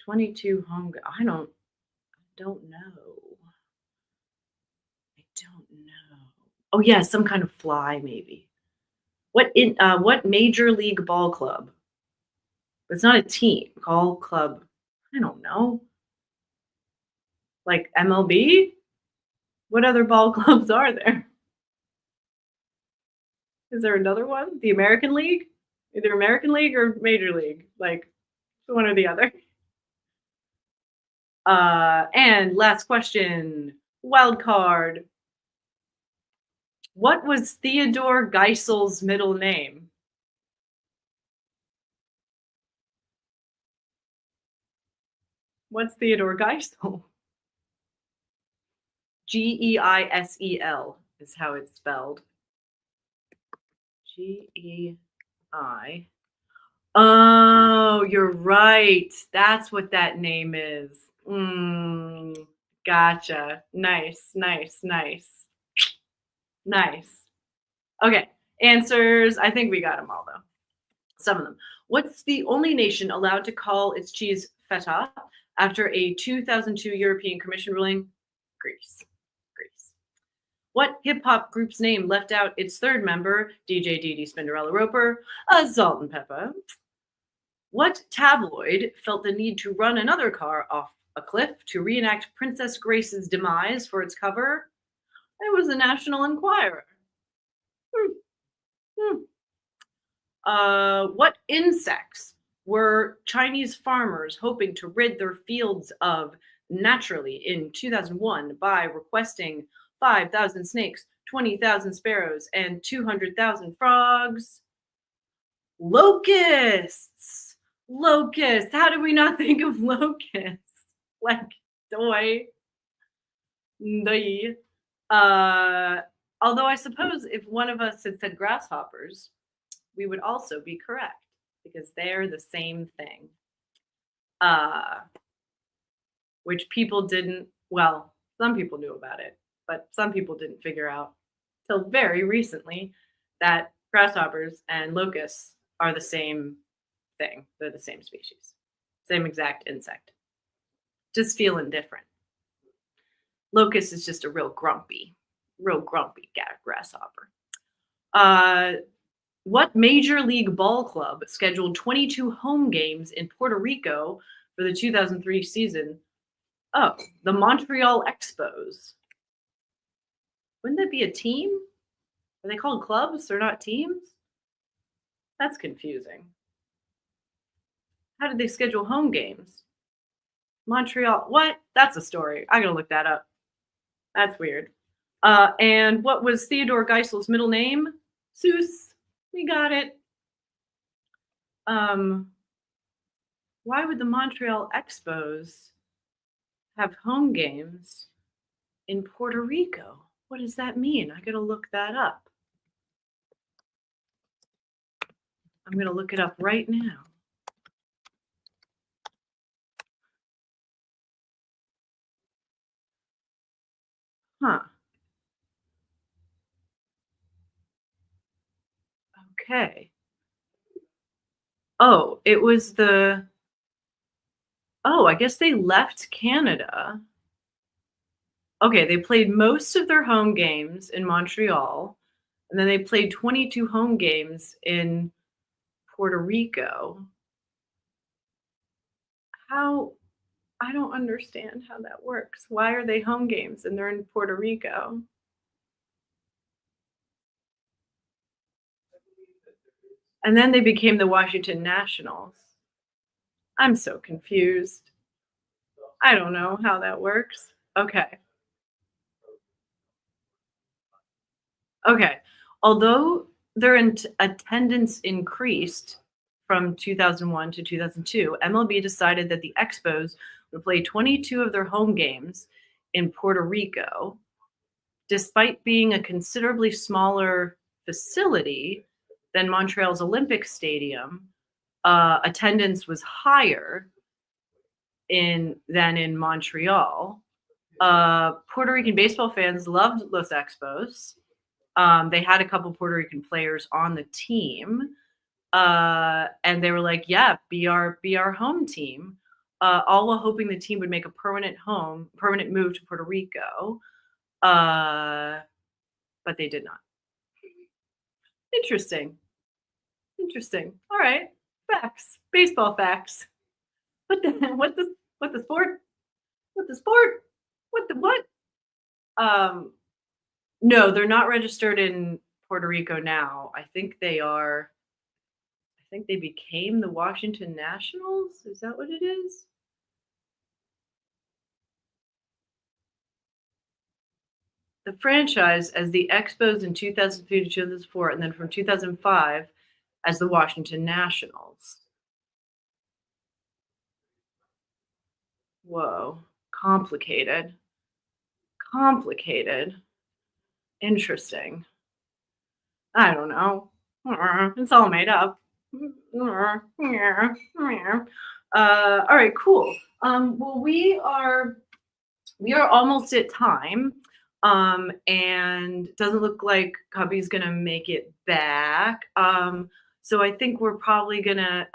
22 home. I don't know. I don't know. Oh yeah, some kind of fly maybe. What Major League Ball club? It's not a team. Ball club. I don't know. Like MLB? What other ball clubs are there? Is there another one? The American League? Either American League or Major League. Like one or the other. And last question. Wild card. What was Theodore Geisel's middle name? What's Theodore Geisel? Geisel is how it's spelled. G-E-I. Oh, you're right. That's what that name is. Gotcha. Nice. Okay, answers. I think we got them all, though. Some of them. What's the only nation allowed to call its cheese feta after a 2002 European Commission ruling? Greece. What hip-hop group's name left out its third member, DJ Dee Dee Spinderella Roper? Salt and Pepper. What tabloid felt the need to run another car off a cliff to reenact Princess Grace's demise for its cover? It was the National Enquirer. What insects were Chinese farmers hoping to rid their fields of naturally in 2001 by requesting 5,000 snakes, 20,000 sparrows, and 200,000 frogs? Locusts. How did we not think of locusts? Like, doy. Although I suppose if one of us had said grasshoppers, we would also be correct because they're the same thing. Which people didn't, well, some people knew about it, but some people didn't figure out till very recently that grasshoppers and locusts are the same thing. They're the same species, same exact insect, just feeling different. Locust is just a real grumpy grasshopper. What Major League Ball club scheduled 22 home games in Puerto Rico for the 2003 season? Oh, the Montreal Expos. Wouldn't that be a team? Are they called clubs? They're not teams? That's confusing. How did they schedule home games? Montreal, what? That's a story. I gotta look that up. That's weird. And what was Theodore Geisel's middle name? Seuss. We got it. Why would the Montreal Expos have home games in Puerto Rico? What does that mean? I gotta look that up. I'm gonna look it up right now. Huh. Okay. Oh, it was the... Oh, I guess they left Canada. Okay, they played most of their home games in Montreal, and then they played 22 home games in Puerto Rico. How? I don't understand how that works. Why are they home games and they're in Puerto Rico? And then they became the Washington Nationals. I'm so confused. I don't know how that works. Okay. Although their attendance increased from 2001 to 2002, MLB decided that the Expos would play 22 of their home games in Puerto Rico, despite being a considerably smaller facility than Montreal's Olympic Stadium, attendance was higher than in Montreal. Puerto Rican baseball fans loved Los Expos. They had a couple Puerto Rican players on the team, and they were like, "Yeah, be our home team." All while hoping the team would make a permanent move to Puerto Rico, but they did not. Interesting. All right, facts, baseball facts. What the sport? What the what? No, they're not registered in Puerto Rico now. I think they became the Washington Nationals. Is that what it is? The franchise as the Expos in 2003 to 2004, and then from 2005 as the Washington Nationals. Whoa, complicated. Interesting. I don't know. It's all made up. All right, cool. Well, we are almost at time. And it doesn't look like Cubby's gonna make it back. So I think we're probably gonna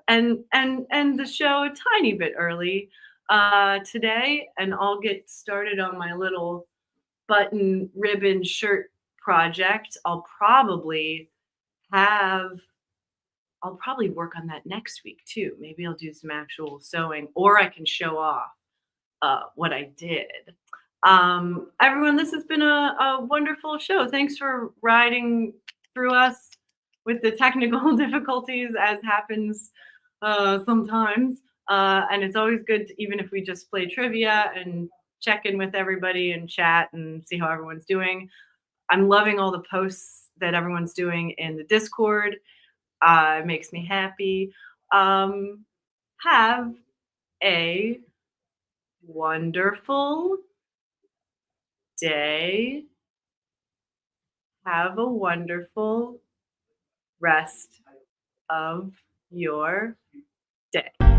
end the show a tiny bit early today, and I'll get started on my little button ribbon shirt project. I'll probably work on that next week too. Maybe I'll do some actual sewing, or I can show off what I did. Everyone, this has been a wonderful show. Thanks for riding through us with the technical difficulties, as happens sometimes. And it's always good to, even if we just play trivia and check in with everybody and chat and see how everyone's doing. I'm loving all the posts that everyone's doing in the Discord. It makes me happy. Have a wonderful day. Have a wonderful rest of your day.